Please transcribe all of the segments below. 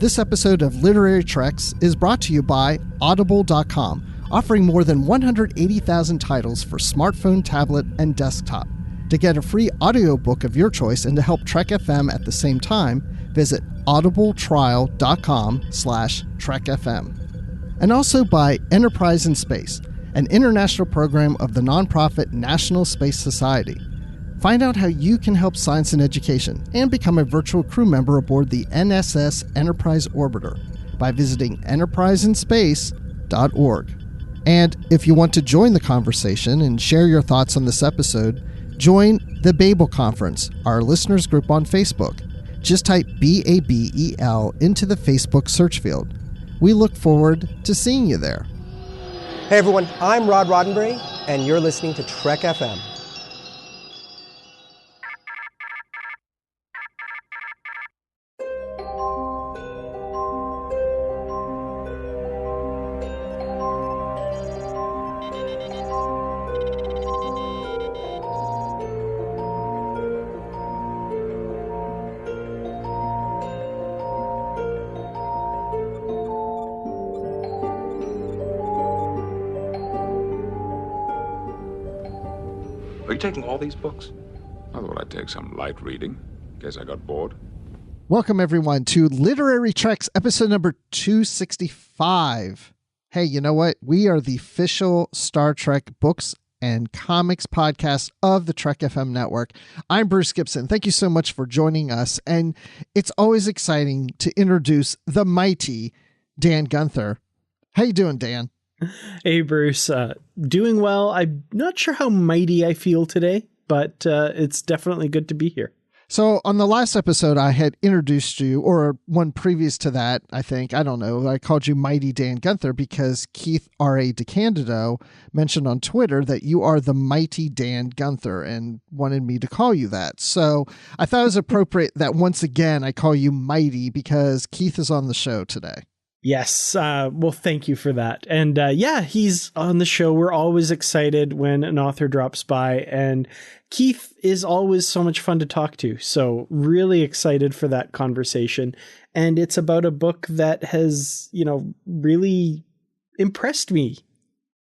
This episode of Literary Treks is brought to you by Audible.com, offering more than 180,000 titles for smartphone, tablet, and desktop. To get a free audiobook of your choice and to help Trek FM at the same time, visit audibletrial.com/trekfm. And also by Enterprise in Space, an international program of the nonprofit National Space Society. Find out how you can help science and education and become a virtual crew member aboard the NSS Enterprise Orbiter by visiting enterpriseinspace.org. And if you want to join the conversation and share your thoughts on this episode, join the Babel Conference, our listeners group on Facebook. Just type BABEL into the Facebook search field. We look forward to seeing you there. Hey everyone, I'm Rod Roddenberry, and you're listening to Trek FM. Are you taking all these books? I thought I'd take some light reading, in case I got bored. Welcome, everyone, to Literary Treks, episode number 265. Hey, you know what? We are the official Star Trek books and comics podcast of the Trek FM network. I'm Bruce Gibson. Thank you so much for joining us. And it's always exciting to introduce the mighty Dan Gunther. How you doing, Dan? Hey, Bruce. Doing well. I'm not sure how mighty I feel today, but it's definitely good to be here. So on the last episode, I had introduced you, or one previous to that, I think, I don't know, I called you Mighty Dan Gunther because Keith R.A. DeCandido mentioned on Twitter that you are the Mighty Dan Gunther and wanted me to call you that. So I thought it was appropriate that once again I call you Mighty because Keith is on the show today. Yes. Well, thank you for that. And yeah, he's on the show. We're always excited when an author drops by, and Keith is always so much fun to talk to. So really excited for that conversation. And it's about a book that has, really impressed me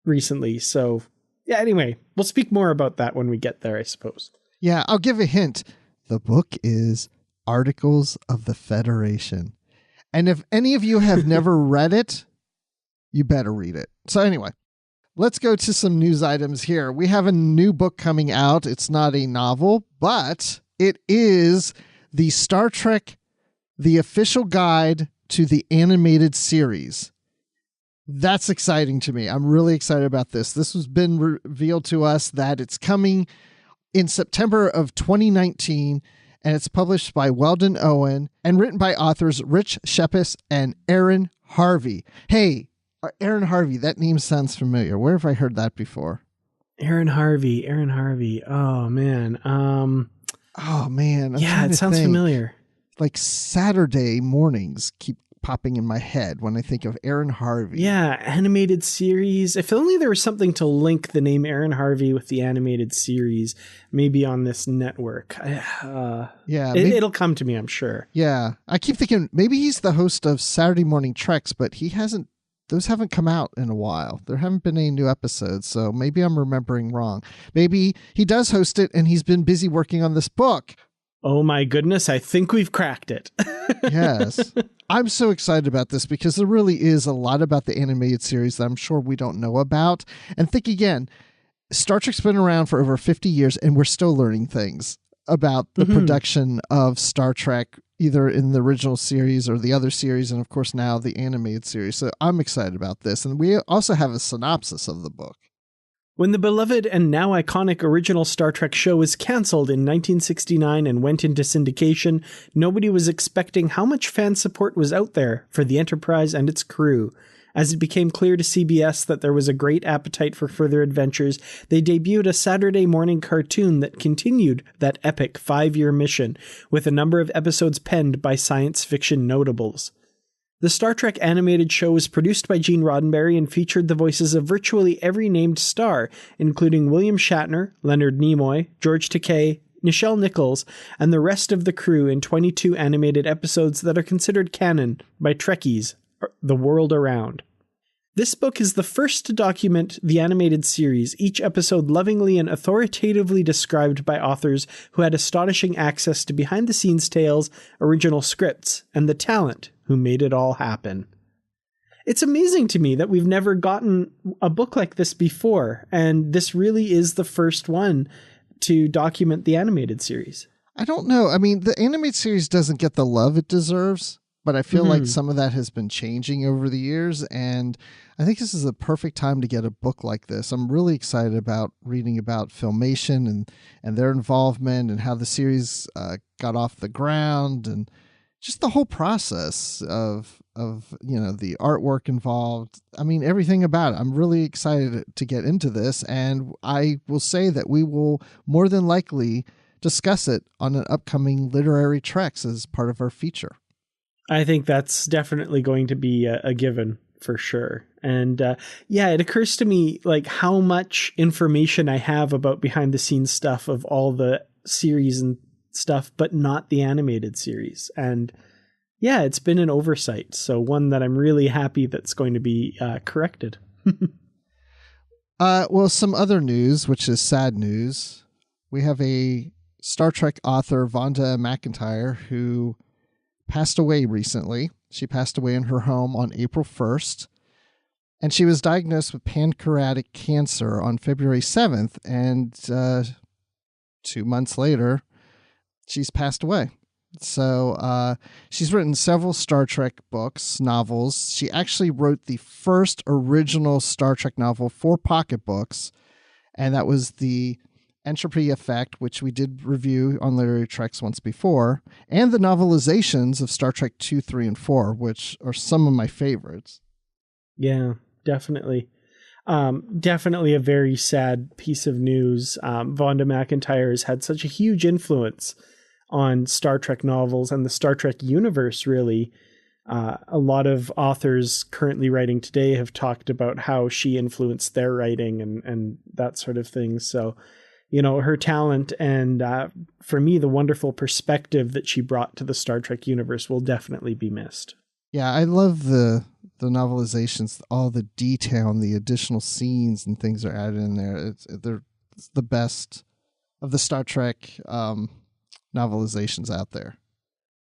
recently. So yeah, anyway, we'll speak more about that when we get there, I suppose. Yeah, I'll give a hint. The book is Articles of the Federation. And if any of you have never read it, you better read it. So anyway, let's go to some news items here. We have a new book coming out. It's not a novel, but it is the Star Trek, the official guide to the animated series. That's exciting to me. I'm really excited about this. This has been revealed to us that it's coming in September of 2019. And it's published by Weldon Owen and written by authors Rich Shepis and Aaron Harvey. Hey, Aaron Harvey, that name sounds familiar. Where have I heard that before? Aaron Harvey. Oh, man. Yeah, it sounds familiar. Like Saturday mornings keep popping in my head when I think of Aaron Harvey. Yeah, animated series. If only there was something to link the name Aaron Harvey with the animated series, maybe on this network. It'll come to me, I'm sure. Yeah, I keep thinking maybe he's the host of Saturday Morning Treks, but those haven't come out in a while. There haven't been any new episodes, so maybe I'm remembering wrong. Maybe he does host it and he's been busy working on this book. Oh my goodness, I think we've cracked it. Yes. I'm so excited about this because there really is a lot about the animated series that I'm sure we don't know about. And think again, Star Trek's been around for over 50 years and we're still learning things about the production of Star Trek, either in the original series or the other series, and of course now the animated series. So I'm excited about this. And we also have a synopsis of the book. When the beloved and now iconic original Star Trek show was canceled in 1969 and went into syndication, nobody was expecting how much fan support was out there for the Enterprise and its crew. As it became clear to CBS that there was a great appetite for further adventures, they debuted a Saturday morning cartoon that continued that epic 5-year mission, with a number of episodes penned by science fiction notables. The Star Trek animated show was produced by Gene Roddenberry and featured the voices of virtually every named star, including William Shatner, Leonard Nimoy, George Takei, Nichelle Nichols, and the rest of the crew in 22 animated episodes that are considered canon by Trekkies the world around. This book is the first to document the animated series, each episode lovingly and authoritatively described by authors who had astonishing access to behind-the-scenes tales, original scripts, and the talent who made it all happen. It's amazing to me that we've never gotten a book like this before, and this really is the first one to document the animated series. I don't know. I mean, the animated series doesn't get the love it deserves, but I feel like some of that has been changing over the years, and I think this is a perfect time to get a book like this. I'm really excited about reading about Filmation and their involvement and how the series got off the ground, and just the whole process of the artwork involved. I mean, everything about it. I'm really excited to get into this, and I will say that we will more than likely discuss it on an upcoming Literary Treks as part of our feature. I think that's definitely going to be a given for sure. And it occurs to me like how much information I have about behind the scenes stuff of all the series and stuff, but not the animated series. And yeah, it's been an oversight. So one that I'm really happy that's going to be corrected. Well, some other news, which is sad news. We have a Star Trek author, Vonda McIntyre, who passed away recently. She passed away in her home on April 1st, and she was diagnosed with pancreatic cancer on February 7th, and 2 months later, she's passed away. So she's written several Star Trek books, novels. She actually wrote the first original Star Trek novel for pocketbooks, and that was the Entropy Effect, which we did review on Literary Treks once before, and the novelizations of Star Trek 2, 3, and 4, which are some of my favorites. Yeah, definitely. Definitely a very sad piece of news. Vonda McIntyre has had such a huge influence on Star Trek novels and the Star Trek universe, really. A lot of authors currently writing today have talked about how she influenced their writing and that sort of thing. So, her talent and, for me, the wonderful perspective that she brought to the Star Trek universe will definitely be missed. Yeah, I love the novelizations, all the detail and the additional scenes and things are added in there. It's the best of the Star Trek novelizations out there.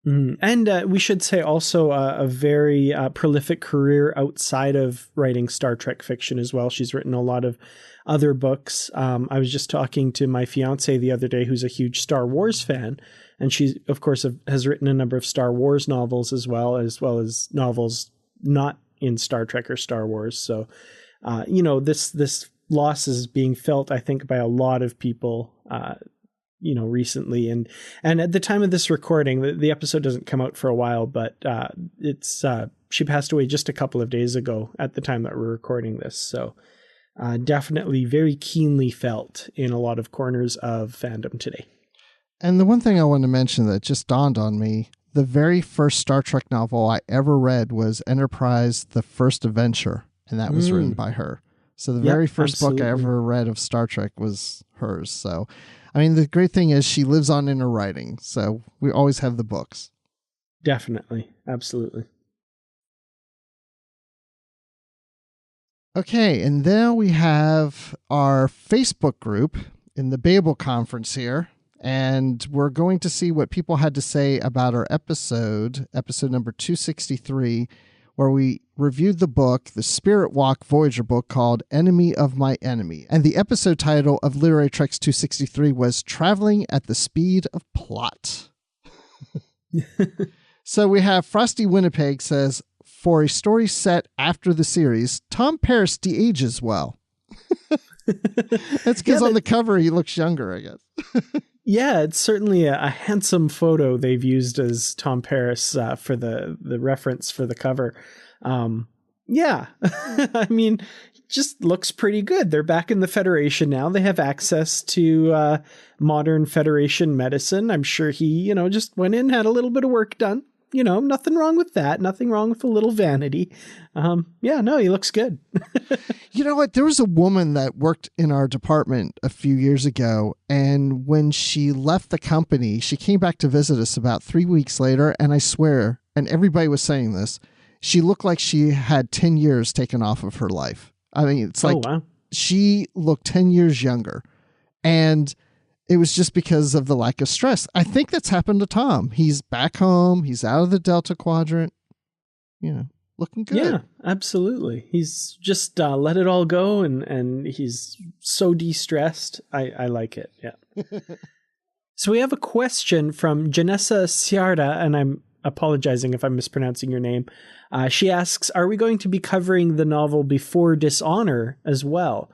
And we should say also a very prolific career outside of writing Star Trek fiction as well. She's written a lot of other books. I was just talking to my fiance the other day, who's a huge Star Wars fan. And she, of course, has written a number of Star Wars novels as well as novels not in Star Trek or Star Wars. So, this loss is being felt, I think, by a lot of people recently. And at the time of this recording, the episode doesn't come out for a while, but she passed away just a couple of days ago at the time that we're recording this. So definitely very keenly felt in a lot of corners of fandom today. And the one thing I want to mention that just dawned on me, the very first Star Trek novel I ever read was Enterprise, The First Adventure, and that was written by her. So the very first book I ever read of Star Trek was hers. So, I mean, the great thing is she lives on in her writing, so we always have the books. Definitely. Absolutely. Okay, and then we have our Facebook group in the Babel Conference here, and we're going to see what people had to say about our episode number 263, where we reviewed the book, the Spirit Walk Voyager book called Enemy of My Enemy. And the episode title of Literary Treks 263 was Traveling at the Speed of Plot. So we have Frosty Winnipeg says, for a story set after the series, Tom Paris de-ages well. That's because on the cover he looks younger, I guess. Yeah, it's certainly a handsome photo they've used as Tom Paris for the reference for the cover. Yeah, I mean, just looks pretty good. They're back in the Federation now. They have access to modern Federation medicine. I'm sure he, just went in, had a little bit of work done. nothing wrong with that. Nothing wrong with a little vanity. He looks good. You know what? There was a woman that worked in our department a few years ago, and when she left the company, she came back to visit us about 3 weeks later, and I swear, and everybody was saying this, she looked like she had 10 years taken off of her life. I mean, it's like she looked 10 years younger, and it was just because of the lack of stress. I think that's happened to Tom. He's back home. He's out of the Delta Quadrant, looking good. Yeah, absolutely. He's just let it all go, and he's so de-stressed. I like it. Yeah. So we have a question from Janessa Ciarda, and I'm apologizing if I'm mispronouncing your name. She asks, are we going to be covering the novel Before Dishonor as well?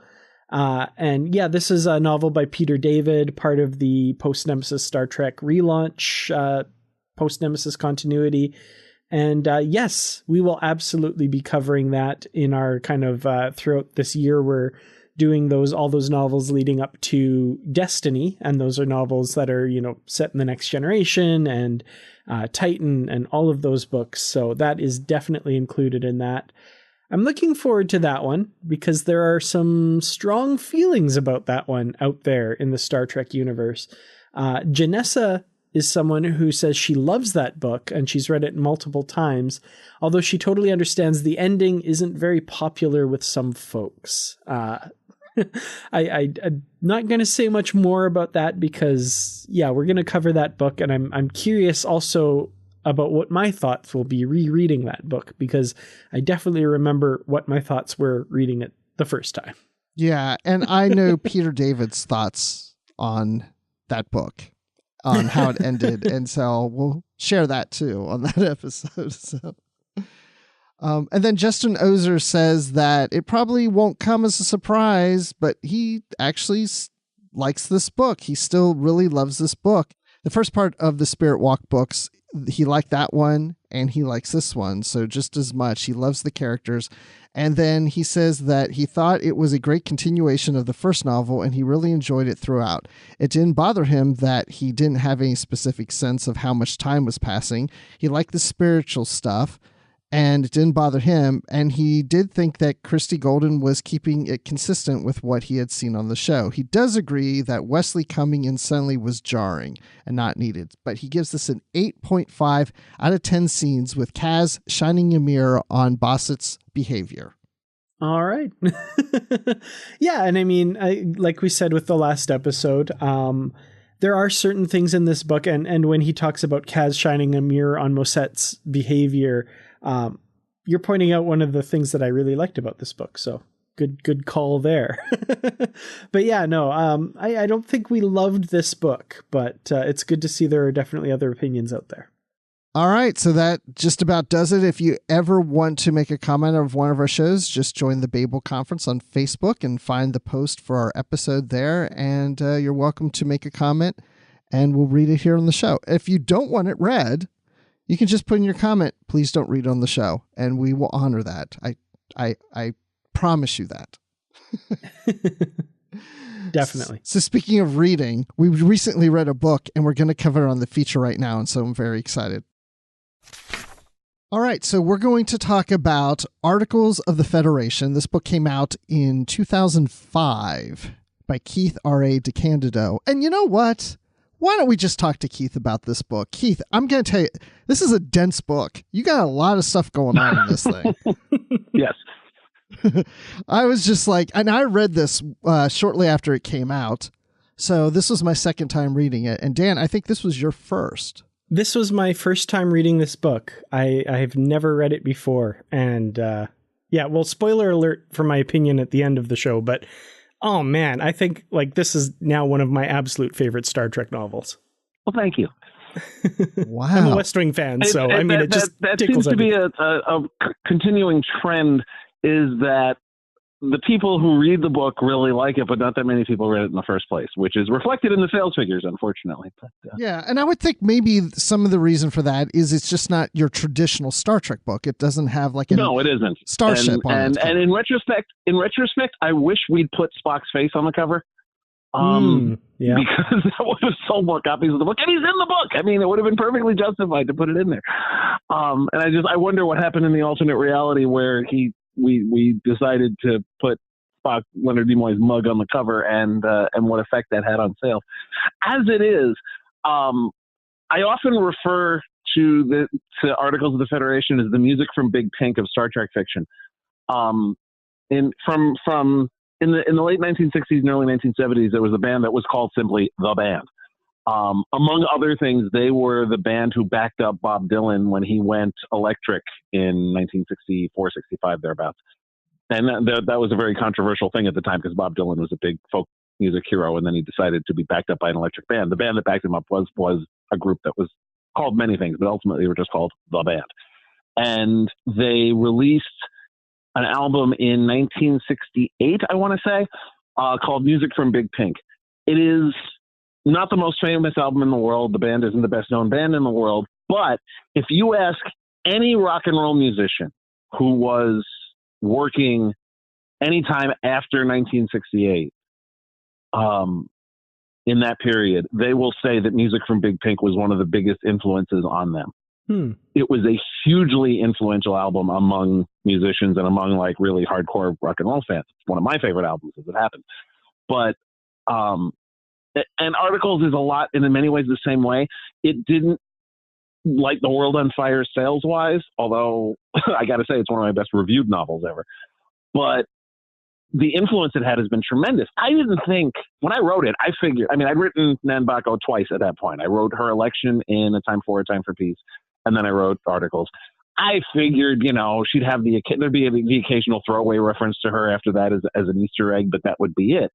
This is a novel by Peter David, part of the Post-Nemesis Star Trek relaunch, Post-Nemesis continuity. And yes, we will absolutely be covering that in our kind of throughout this year. We're doing all those novels leading up to Destiny. And those are novels that are, set in the next generation and Titan and all of those books. So that is definitely included in that. I'm looking forward to that one because there are some strong feelings about that one out there in the Star Trek universe. Janessa is someone who says she loves that book and she's read it multiple times, although she totally understands the ending isn't very popular with some folks. I'm not going to say much more about that because, we're going to cover that book, and I'm curious also about what my thoughts will be rereading that book, because I definitely remember what my thoughts were reading it the first time. Yeah, and I know Peter David's thoughts on that book, on how it ended, and so we'll share that too on that episode. So, and then Justin Ozer says that it probably won't come as a surprise, but he actually likes this book. He still really loves this book. The first part of the Spirit Walk books, he liked that one, and he likes this one. So just as much, he loves the characters. And then he says that he thought it was a great continuation of the first novel, and he really enjoyed it throughout. It didn't bother him that he didn't have any specific sense of how much time was passing. He liked the spiritual stuff, and it didn't bother him. And he did think that Christy Golden was keeping it consistent with what he had seen on the show. He does agree that Wesley coming in suddenly was jarring and not needed, but he gives this an 8.5 out of 10 scenes with Kaz shining a mirror on Bossett's behavior. All right. Yeah. And I mean, like we said with the last episode, there are certain things in this book. And when he talks about Kaz shining a mirror on Mosette's behavior, you're pointing out one of the things that I really liked about this book. So good call there. But yeah, no, I don't think we loved this book, but it's good to see there are definitely other opinions out there. All right. So that just about does it. If you ever want to make a comment of one of our shows, just join the Babel Conference on Facebook and find the post for our episode there. And you're welcome to make a comment and we'll read it here on the show. If you don't want it read, you can just put in your comment, please don't read it on the show, and we will honor that. I promise you that. Definitely. So speaking of reading, we recently read a book, and we're going to cover it on the feature right now, and so I'm very excited. All right, so we're going to talk about Articles of the Federation. This book came out in 2005 by Keith R.A. DeCandido. And you know what? Why don't we just talk to Keith about this book? Keith, I'm going to tell you, this is a dense book. You got a lot of stuff going on in this thing. Yes. I was just like, and I read this shortly after it came out. So this was my second time reading it. And Dan, I think this was your first. This was my first time reading this book. I have never read it before. And well, spoiler alert for my opinion at the end of the show, but oh man, I think this is now one of my absolute favorite Star Trek novels. Well, thank you. Wow. I'm a West Wing fan, so it just that tickles seems to be a continuing trend, is that the people who read the book really like it, but not that many people read it in the first place, which is reflected in the sales figures, unfortunately. But, yeah, and I would think maybe some of the reason for that is it's just not your traditional Star Trek book. It doesn't have no, it isn't starship on it. And in retrospect, I wish we'd put Spock's face on the cover. Yeah. Because that would have sold more copies of the book, and he's in the book. I mean, it would have been perfectly justified to put it in there. And I wonder what happened in the alternate reality where we decided to put Leonard Nimoy's mug on the cover, and what effect that had on sales. As it is, I often refer to Articles of the Federation as the music from Big Pink of Star Trek fiction. In the late 1960s and early 1970s, there was a band that was called simply The Band. Among other things, they were the band who backed up Bob Dylan when he went electric in 1964, 65, thereabouts. And that was a very controversial thing at the time because Bob Dylan was a big folk music hero, and then he decided to be backed up by an electric band. The band that backed him up was a group that was called many things, but ultimately they were just called The Band. And they released an album in 1968, I want to say, called Music from Big Pink. It is not the most famous album in the world. The band isn't the best known band in the world. But if you ask any rock and roll musician who was working anytime after 1968, in that period, they will say that Music from Big Pink was one of the biggest influences on them. It was a hugely influential album among musicians and among like really hardcore rock and roll fans. It's one of my favorite albums as it happened. But and Articles is a lot, and in many ways the same way. It didn't light the world on fire sales-wise, although I got to say it's one of my best reviewed novels ever. But the influence it had has been tremendous. I didn't think, when I wrote it, I'd written Nan Bacco twice at that point. I wrote her election in A Time for Peace, and then I wrote Articles. I figured, she'd have there'd be the occasional throwaway reference to her after that as an Easter egg, but that would be it.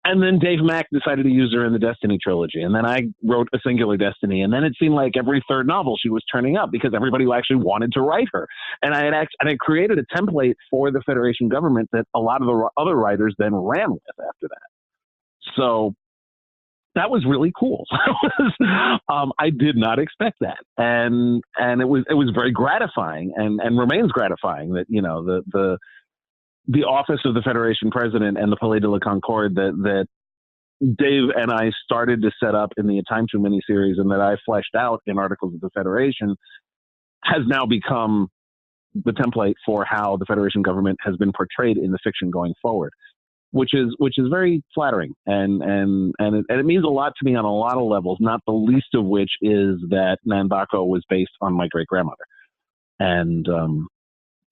And then Dave Mack decided to use her in the Destiny trilogy. And then I wrote A Singular Destiny. And then it seemed like every third novel she was turning up because everybody actually wanted to write her. And I had created a template for the Federation government that a lot of the other writers then ran with after that. So that was really cool. I did not expect that. And it was very gratifying and remains gratifying that, the office of the Federation President and the Palais de la Concorde that Dave and I started to set up in the A Time To miniseries and that I fleshed out in Articles of the Federation has now become the template for how the Federation government has been portrayed in the fiction going forward, which is very flattering. And it means a lot to me on a lot of levels, not the least of which is that Nan Bacco was based on my great-grandmother. And,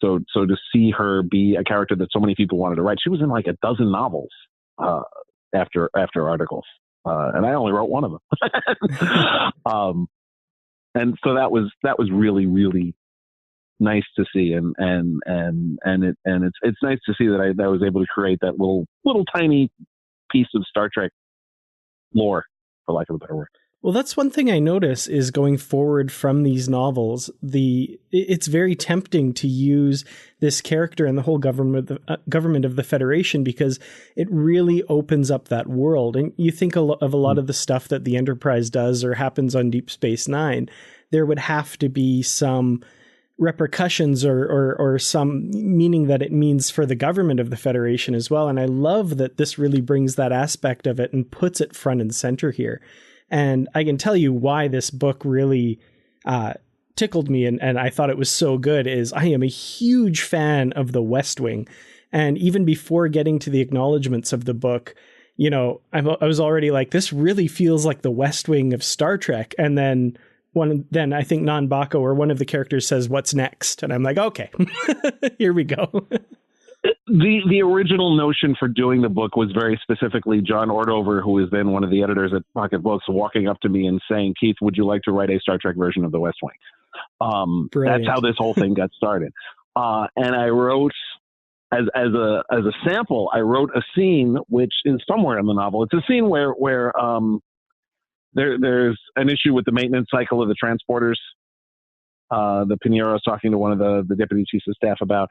So to see her be a character that so many people wanted to write, she was in like a dozen novels after Articles, and I only wrote one of them. And so that was really, really nice to see, and it's nice to see that I was able to create that little tiny piece of Star Trek lore, for lack of a better word. Well, that's one thing I notice is going forward from these novels, it's very tempting to use this character and the whole government of the Federation because it really opens up that world. And you think of a lot of the stuff that the Enterprise does or happens on Deep Space Nine, there would have to be some repercussions or some meaning that it means for the government of the Federation as well. And I love that this really brings that aspect of it and puts it front and center here. And I can tell you why this book really tickled me and I thought it was so good is I am a huge fan of The West Wing. And even before getting to the acknowledgments of the book, I was already like, this really feels like The West Wing of Star Trek. And then I think Nan Bacco or one of the characters says, "What's next?" And I'm like, okay, here we go. The original notion for doing the book was very specifically John Ordover, who was then one of the editors at Pocket Books, walking up to me and saying, "Keith, would you like to write a Star Trek version of The West Wing?" That's how this whole thing got started. And I wrote, as a sample, I wrote a scene which is somewhere in the novel. It's a scene where there's an issue with the maintenance cycle of the transporters. The Pinheiro is talking to one of the deputy chiefs of staff about.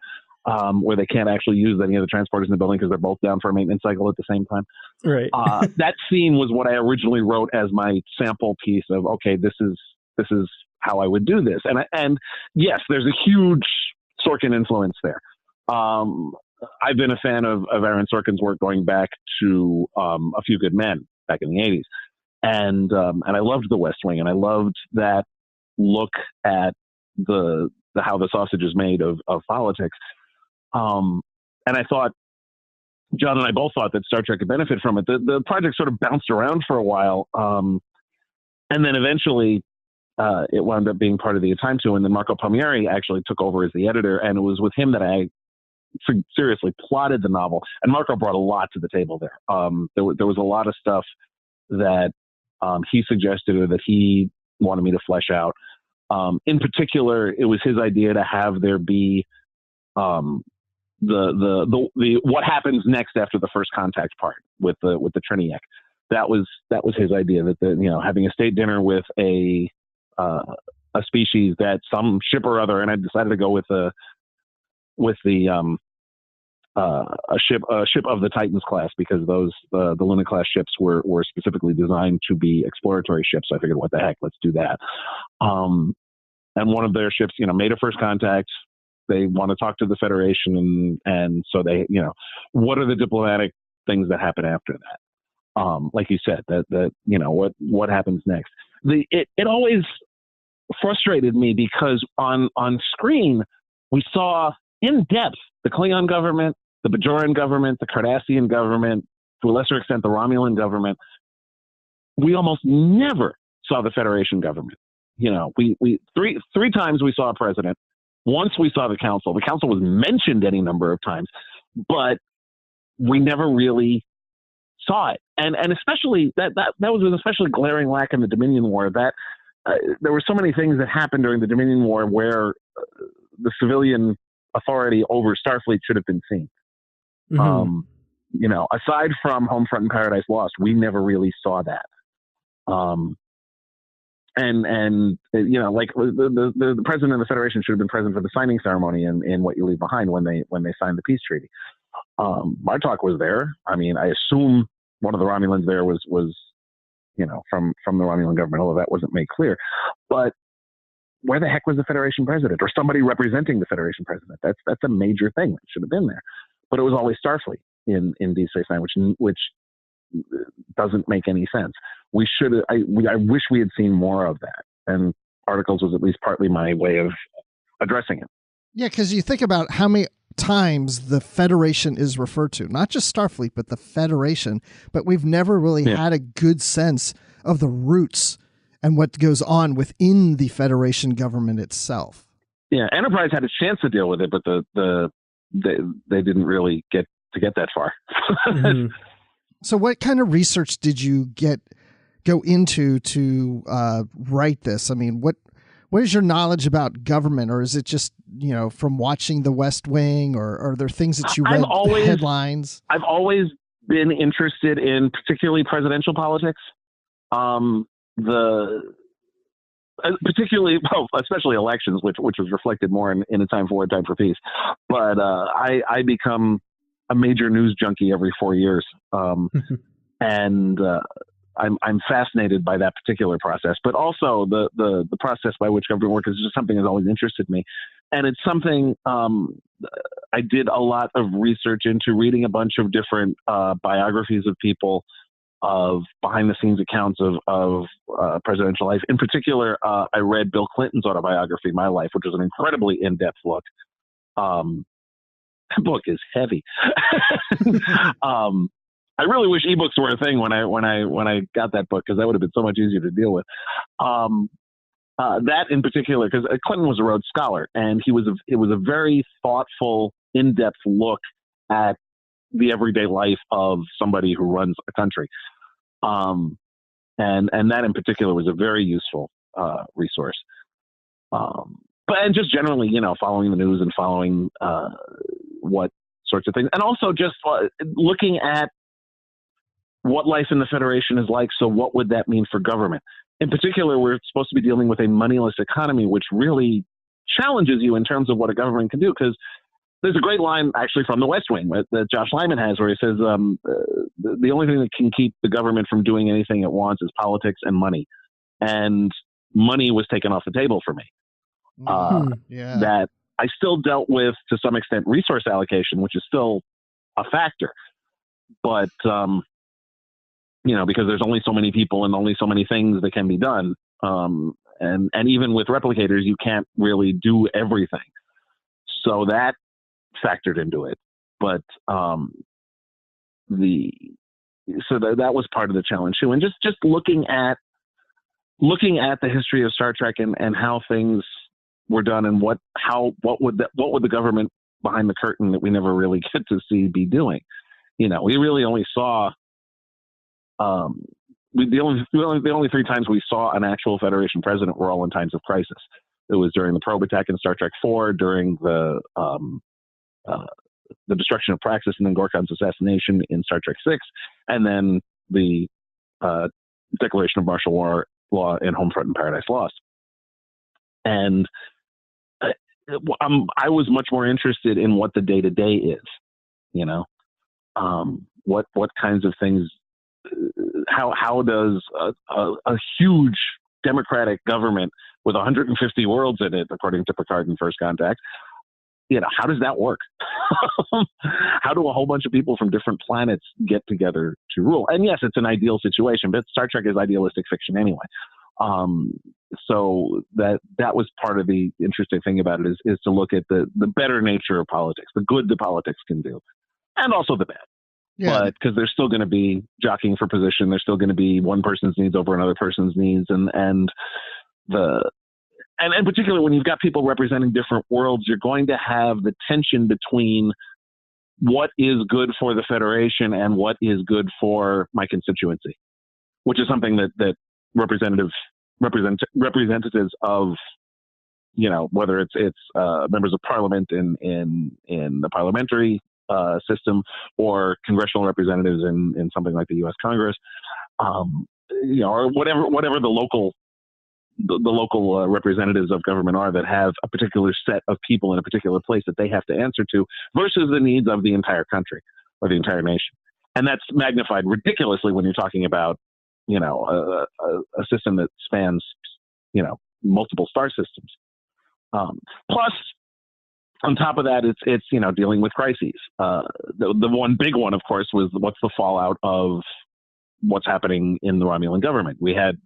Where they can't actually use any of the transporters in the building because they're both down for a maintenance cycle at the same time. Right. That scene was what I originally wrote as my sample piece of, okay, this is how I would do this. And yes, there's a huge Sorkin influence there. I've been a fan of Aaron Sorkin's work going back to A Few Good Men back in the 80s. And I loved The West Wing, and I loved that look at the how the sausage is made of politics. And I thought, John and I both thought that Star Trek could benefit from it. The project sort of bounced around for a while, and then eventually it wound up being part of the Time To, and then Marco Palmieri actually took over as the editor, and it was with him that I seriously plotted the novel. And Marco brought a lot to the table there. There was a lot of stuff that he suggested or that he wanted me to flesh out. In particular, it was his idea to have there be the what happens next after the first contact part with the Trinni. That was his idea, that having a state dinner with a species that some ship or other, and I decided to go with a ship of the Titans class, because the Luna class ships were specifically designed to be exploratory ships. So I figured, what the heck, let's do that. And one of their ships, made a first contact. They want to talk to the Federation, and so they, what are the diplomatic things that happen after that? Like you said, that what happens next? It always frustrated me because on screen we saw in depth the Klingon government, the Bajoran government, the Cardassian government, to a lesser extent the Romulan government. We almost never saw the Federation government. We three times we saw a president. Once we saw the council. The council was mentioned any number of times, but we never really saw it. And especially that was an especially glaring lack in the Dominion War. That there were so many things that happened during the Dominion War where the civilian authority over Starfleet should have been seen. Mm-hmm. Aside from Homefront and Paradise Lost, we never really saw that. Like the president of the Federation should have been present for the signing ceremony in What You Leave Behind when they signed the peace treaty. Bartok was there. I mean, I assume one of the Romulans there was from the Romulan government, although that wasn't made clear. But where the heck was the Federation president, or somebody representing the Federation president? That's a major thing that should have been there. But it was always Starfleet in Deep Space Nine, which doesn't make any sense. I wish we had seen more of that, and Articles was at least partly my way of addressing it. Yeah, because you think about how many times the Federation is referred to, not just Starfleet, but the Federation, but we've never really had a good sense of the roots and what goes on within the Federation government itself. Yeah, Enterprise had a chance to deal with it, but they didn't really get that far. Mm-hmm. So what kind of research did you go into to write this? I mean, what is your knowledge about government, or is it just, from watching The West Wing, or are there things that you read, headlines? I've always been interested in particularly presidential politics. Especially elections, which was reflected more in A Time for War, Time for Peace. But I become a major news junkie every 4 years, and I'm fascinated by that particular process. But also the process by which government works is just something that's always interested me, and it's something I did a lot of research into, reading a bunch of different biographies of people, of behind-the-scenes accounts of presidential life. In particular, I read Bill Clinton's autobiography, My Life, which was an incredibly in-depth look. That book is heavy. I really wish ebooks were a thing when I got that book, because that would have been so much easier to deal with. That in particular, because Clinton was a Rhodes Scholar, and it was a very thoughtful, in-depth look at the everyday life of somebody who runs a country. And that in particular was a very useful resource. But just generally, following the news and following what sorts of things, and also just looking at what life in the Federation is like. So what would that mean for government? In particular, we're supposed to be dealing with a moneyless economy, which really challenges you in terms of what a government can do, because there's a great line actually from The West Wing that Josh Lyman has, where he says, the only thing that can keep the government from doing anything it wants is politics and money. And money was taken off the table for me. I still dealt with, to some extent, resource allocation, which is still a factor. But, because there's only so many people and only so many things that can be done. And even with replicators, you can't really do everything. So that factored into it. But that was part of the challenge too. And just looking at the history of Star Trek and how things were done and what would the government behind the curtain that we never really get to see be doing. We really only saw the only 3 times we saw an actual Federation president were all in times of crisis. It was during the probe attack in Star Trek IV, during the destruction of Praxis and then Gorkon's assassination in Star Trek VI, and then the declaration of martial law in Homefront and Paradise Lost. And I was much more interested in what the day-to-day is, what kinds of things, how does a huge democratic government with 150 worlds in it, according to Picard in First Contact, how does that work? How do a whole bunch of people from different planets get together to rule? And yes, it's an ideal situation, but Star Trek is idealistic fiction anyway. So that was part of the interesting thing about it is to look at the better nature of politics, the good that politics can do, and also the bad. Yeah. But because there's still going to be jockeying for position, there's still going to be one person's needs over another person's needs, and particularly when you've got people representing different worlds, you're going to have the tension between what is good for the Federation and what is good for my constituency, which is something that representatives of, whether it's members of parliament in the parliamentary system or congressional representatives in something like the U.S. Congress, or whatever the local representatives of government are that have a particular set of people in a particular place that they have to answer to versus the needs of the entire country or the entire nation. And that's magnified ridiculously when you're talking about, a system that spans, multiple star systems. Plus, on top of that, it's dealing with crises. The one big one, of course, was what's the fallout of what's happening in the Romulan government. We had,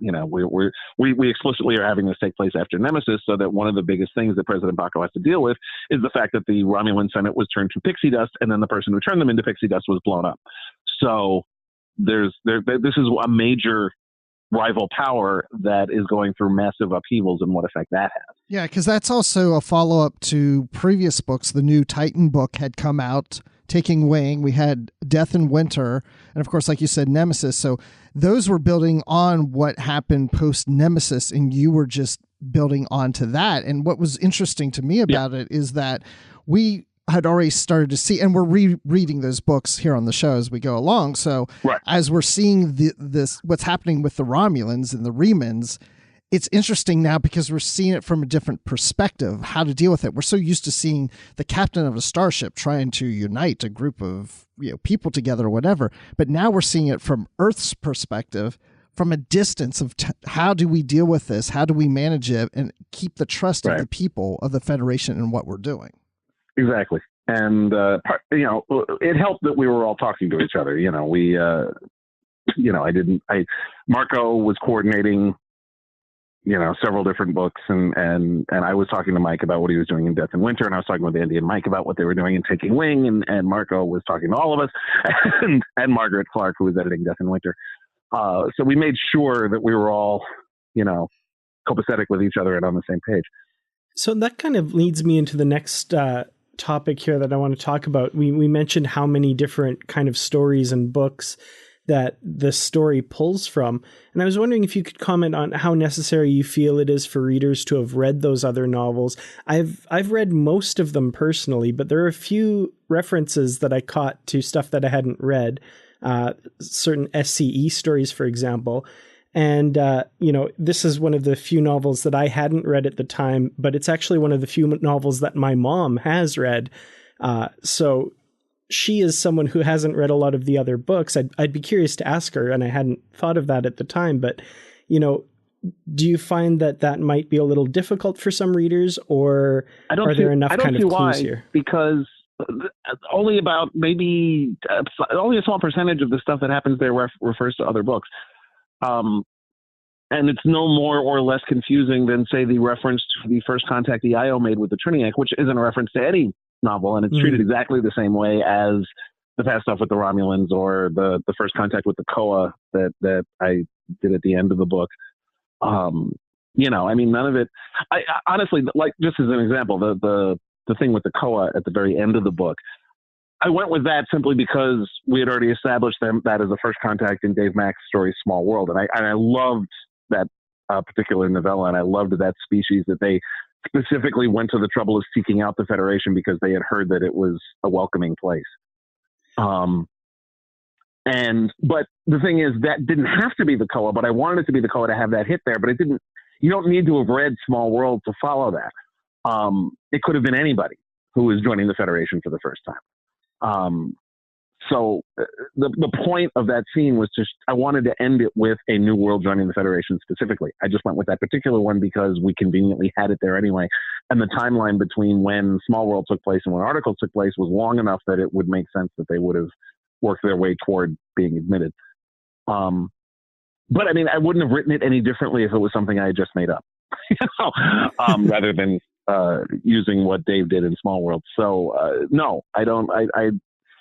we explicitly are having this take place after Nemesis, so that one of the biggest things that President Bacco has to deal with is the fact that the Romulan Senate was turned to pixie dust, and then the person who turned them into pixie dust was blown up. So this is a major rival power that is going through massive upheavals and what effect that has. Yeah, because that's also a follow-up to previous books. The new Titan book had come out, taking wing. We had Death in Winter, and of course, like you said, Nemesis. So those were building on what happened post-Nemesis, and you were just building onto that. And what was interesting to me about it is that we had already started to see, and we're rereading those books here on the show as we go along. So as we're seeing this, what's happening with the Romulans and the Remans, it's interesting now because we're seeing it from a different perspective, how to deal with it. We're so used to seeing the captain of a starship trying to unite a group of people together or whatever. But now we're seeing it from Earth's perspective, from a distance of how do we deal with this? How do we manage it and keep the trust of the people of the Federation in what we're doing? Exactly. And, it helped that we were all talking to each other. Marco was coordinating, several different books, and I was talking to Mike about what he was doing in Death in Winter, and I was talking with Andy and Mike about what they were doing in Taking Wing, and Marco was talking to all of us, and Margaret Clark, who was editing Death in Winter. So we made sure that we were all, copacetic with each other and on the same page. So that kind of leads me into the next topic here that I want to talk about. We mentioned how many different kind of stories and books that the story pulls from. And I was wondering if you could comment on how necessary you feel it is for readers to have read those other novels. I've read most of them personally, but there are a few references that I caught to stuff that I hadn't read, certain SCE stories, for example. And, this is one of the few novels that I hadn't read at the time, but it's actually one of the few novels that my mom has read. So she is someone who hasn't read a lot of the other books. I'd be curious to ask her, and I hadn't thought of that at the time, but, do you find that might be a little difficult for some readers, or are there enough kind of clues here? Because only about maybe only a small percentage of the stuff that happens there refers to other books. And it's no more or less confusing than, say, the reference to the first contact the IO made with the Trinni, which isn't a reference to any novel, and it's treated exactly the same way as the past stuff with the Romulans or the first contact with the Koa that I did at the end of the book. I mean, none of it. I honestly, like, just as an example, the thing with the Koa at the very end of the book, I went with that simply because we had already established that as a first contact in Dave Mack's story Small World, and I loved that particular novella, and I loved that species, that they specifically went to the trouble of seeking out the Federation because they had heard that it was a welcoming place. But the thing is, that didn't have to be the Koa, but I wanted it to be the Koa to have that hit there, but it didn't. You don't need to have read Small World to follow that. It could have been anybody who was joining the Federation for the first time. So the point of that scene was I wanted to end it with a new world joining the Federation specifically. I just went with that particular one because we conveniently had it there anyway. And the timeline between when Small World took place and when Articles took place was long enough that it would make sense that they would have worked their way toward being admitted. But I mean, I wouldn't have written it any differently if it was something I had just made up, rather than using what Dave did in Small World. So no, I don't.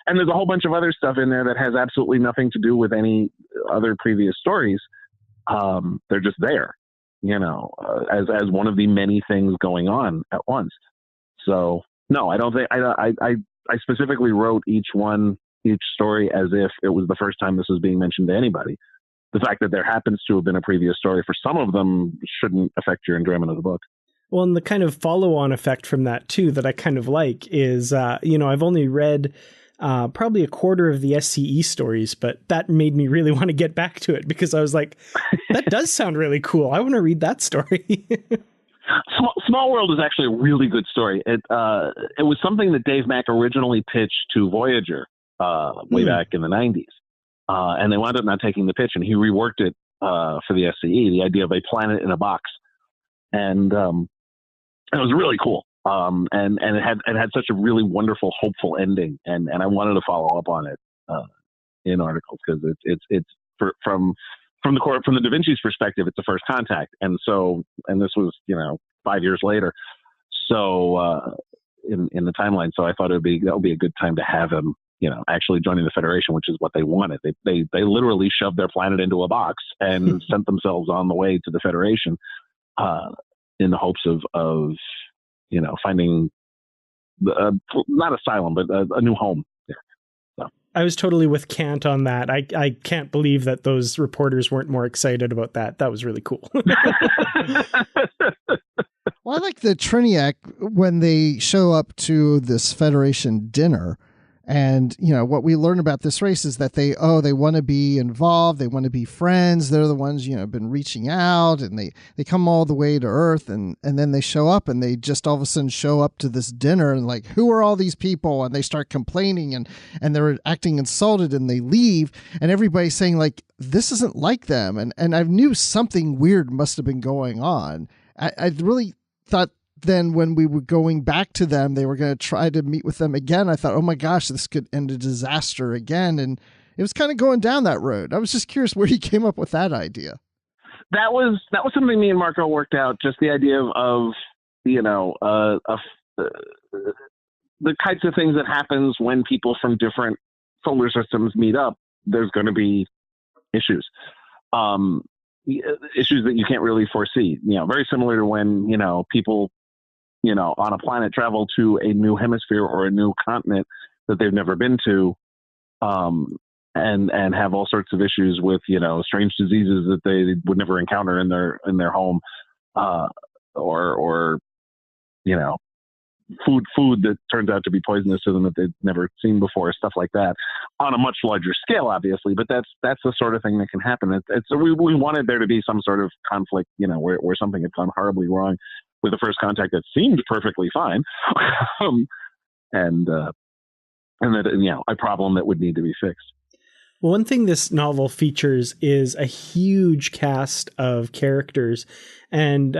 And there's a whole bunch of other stuff in there that has absolutely nothing to do with any other previous stories. They're just there, as one of the many things going on at once. So no, I don't think I specifically wrote each story as if it was the first time this was being mentioned to anybody. The fact that there happens to have been a previous story for some of them shouldn't affect your enjoyment of the book. Well, and the kind of follow-on effect from that too that I kind of like is, I've only read probably a quarter of the SCE stories, but that made me really want to get back to it because I was like, that does sound really cool. I want to read that story. Small World is actually a really good story. It was something that Dave Mack originally pitched to Voyager way back in the 90s. And they wound up not taking the pitch, and he reworked it for the SCE, the idea of a planet in a box. And it was really cool. And it had such a really wonderful, hopeful ending. And I wanted to follow up on it in Articles because it's from the Da Vinci's perspective, it's the first contact. And this was, 5 years later. So in the timeline. So I thought that would be a good time to have him, actually joining the Federation, which is what they wanted. They literally shoved their planet into a box and sent themselves on the way to the Federation in the hopes of finding not asylum, but a new home. Yeah. So. I was totally with Kant on that. I can't believe that those reporters weren't more excited about that. That was really cool. Well, I like the Trinni when they show up to this Federation dinner. And, what we learn about this race is that they want to be involved. They want to be friends. They're the ones, been reaching out, and they come all the way to Earth, and then they show up, and they just all of a sudden show up to this dinner and like, who are all these people? And they start complaining and they're acting insulted, and they leave, and everybody's saying like, this isn't like them. And I knew something weird must have been going on. I really thought then when we were going back to them, they were going to try to meet with them again. I thought, oh my gosh, this could end a disaster again. And it was kind of going down that road. I was just curious where he came up with that idea. That was something me and Marco worked out. Just the idea of the types of things that happens when people from different solar systems meet up. There's going to be issues. Issues that you can't really foresee, very similar to when, people, on a planet travel to a new hemisphere or a new continent that they've never been to, and have all sorts of issues with, strange diseases that they would never encounter in their home, or food that turns out to be poisonous to them that they've never seen before, stuff like that, on a much larger scale, obviously. But that's the sort of thing that can happen. We wanted there to be some sort of conflict, where something had gone horribly wrong with the first contact that seemed perfectly fine, and that a problem that would need to be fixed. Well, one thing this novel features is a huge cast of characters. And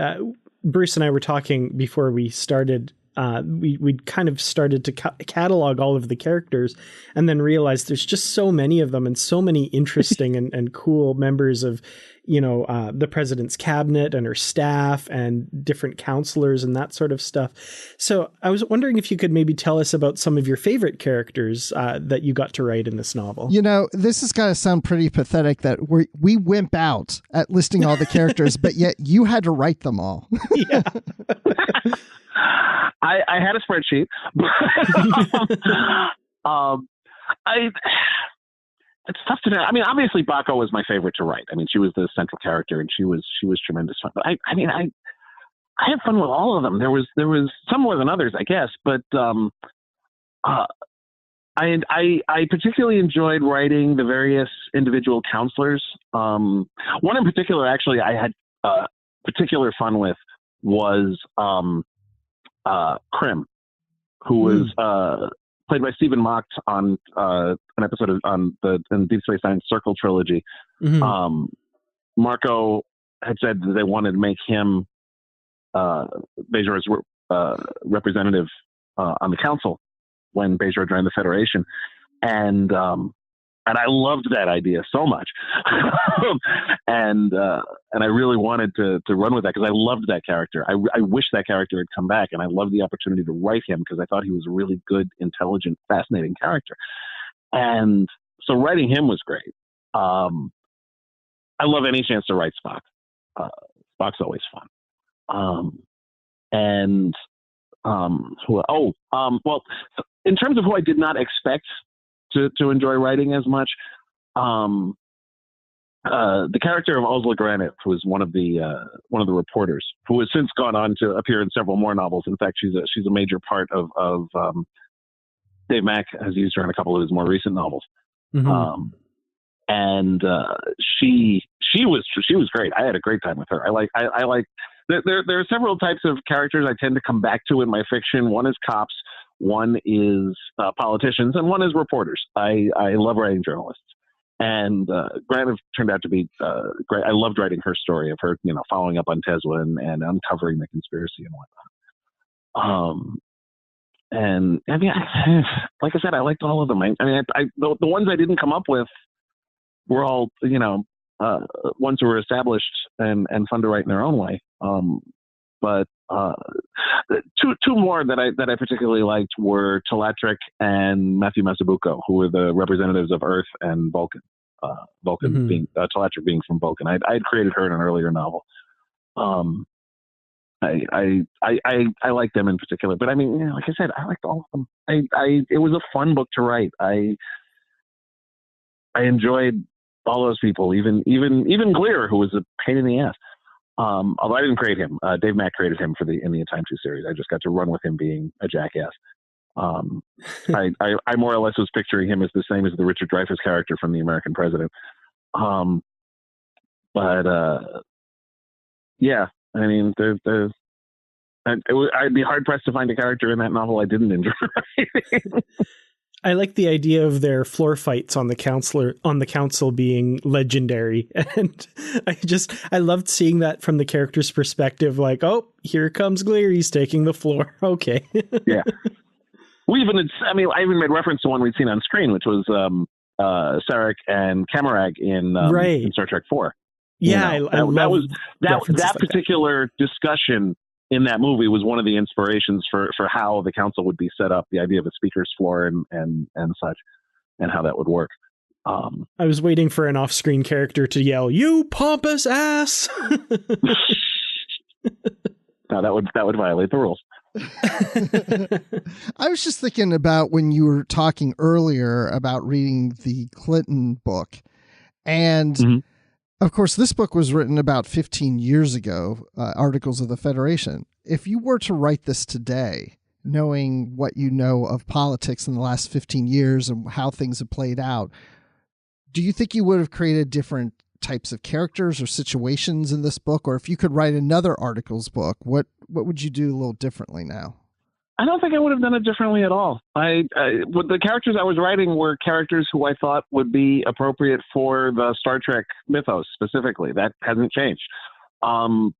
Bruce and I were talking before we started. We'd kind of started to catalog all of the characters and then realized there's just so many of them and so many interesting and cool members of, the president's cabinet and her staff and different counselors and that sort of stuff. So I was wondering if you could maybe tell us about some of your favorite characters that you got to write in this novel. This is going to sound pretty pathetic that we wimp out at listing all the characters, but yet you had to write them all. Yeah. I had a spreadsheet. It's tough to know. I mean, obviously Bacco was my favorite to write. I mean, she was the central character and she was tremendous fun. But I had fun with all of them. There was some more than others, I guess, but I particularly enjoyed writing the various individual counselors. One in particular, actually, I had particular fun with was Krim, who was played by Stephen Mock on an episode in the Deep Space Nine Circle trilogy. Mm-hmm. Marco had said that they wanted to make him Bajor's representative on the council when Bajor joined the Federation, and I loved that idea so much, and I really wanted to run with that because I loved that character. I wish that character had come back, and I loved the opportunity to write him because I thought he was a really good, intelligent, fascinating character. And so writing him was great. I love any chance to write Spock. Spock's always fun. Well, in terms of who I did not expect to enjoy writing as much, the character of Ursula Granite, who is one of the reporters, who has since gone on to appear in several more novels. In fact, she's a major part of Dave Mack has used her in a couple of his more recent novels. Mm-hmm. She was great. I had a great time with her. I like there are several types of characters I tend to come back to in my fiction. One is cops, one is politicians, and one is reporters. I love writing journalists. And Granite turned out to be great. I loved writing her story of her, following up on Tezwa and uncovering the conspiracy and whatnot. And I mean, like I said, I liked all of them. The ones I didn't come up with were all, ones who were established and fun to write in their own way. But two more that I particularly liked were Telatric and Matthew Massabuco, who were the representatives of Earth and Vulcan. Vulcan mm-hmm. being Telatric being from Vulcan. I had created her in an earlier novel. I like them in particular, but I mean, like I said, I liked all of them. It was a fun book to write. I enjoyed all those people, even Glear, who was a pain in the ass. Although I didn't create him, Dave Mack created him in the In Time 2 series. I just got to run with him being a jackass. I more or less was picturing him as the same as the Richard Dreyfuss character from The American President. Yeah, I mean, I'd be hard pressed to find a character in that novel I didn't enjoy. I like the idea of their floor fights on the council being legendary. And I loved seeing that from the character's perspective, like, oh, here comes Glear, he's taking the floor. Okay. Yeah. I even made reference to one we'd seen on screen, which was Sarek and Kamarag in Star Trek 4. Yeah, that particular discussion in that movie was one of the inspirations for how the council would be set up, the idea of a speaker's floor and such, and how that would work. I was waiting for an off-screen character to yell, "You pompous ass!" No, that would violate the rules. I was just thinking about when you were talking earlier about reading the Clinton book, and mm-hmm. Of course, this book was written about 15 years ago, Articles of the Federation. If you were to write this today, knowing what you know of politics in the last 15 years and how things have played out, do you think you would have created different types of characters or situations in this book? Or if you could write another Articles book, what would you do a little differently now? I don't think I would have done it differently at all. The characters I was writing were characters who I thought would be appropriate for the Star Trek mythos specifically. That hasn't changed. And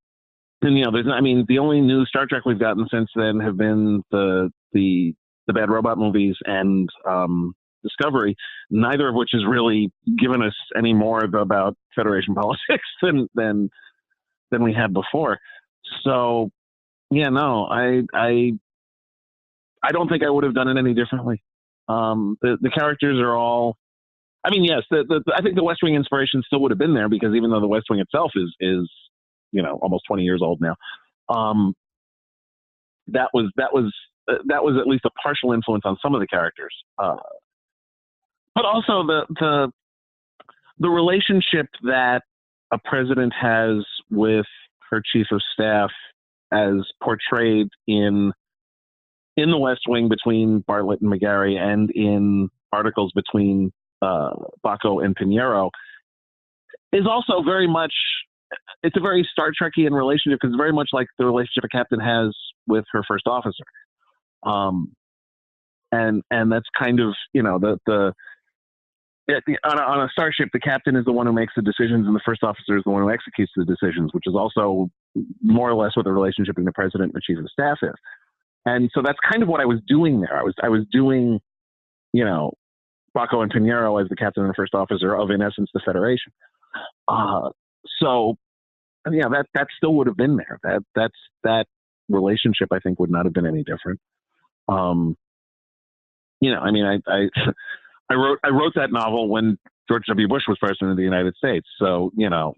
the only new Star Trek we've gotten since then have been the Bad Robot movies and Discovery, neither of which has really given us any more about Federation politics than we had before. So, yeah, no, I don't think I would have done it any differently. The characters are all, I mean, yes, I think the West Wing inspiration still would have been there, because even though the West Wing itself is almost 20 years old now, that was at least a partial influence on some of the characters. But also the relationship that a president has with her chief of staff, as portrayed in the West Wing between Bartlett and McGarry, and in articles between Bacco and Pinheiro, is also very much, it's a very Star Trekian relationship, because it's very much like the relationship a captain has with her first officer. And that's kind of, on a starship, the captain is the one who makes the decisions, and the first officer is the one who executes the decisions, which is also more or less what the relationship between the president and the chief of staff is. And so that's kind of what I was doing there. I was doing, Bacco and Pinheiro as the captain and the first officer of, in essence, the Federation. So, yeah, that still would have been there. That relationship, I think, would not have been any different. I wrote that novel when George W. Bush was president of the United States. So, the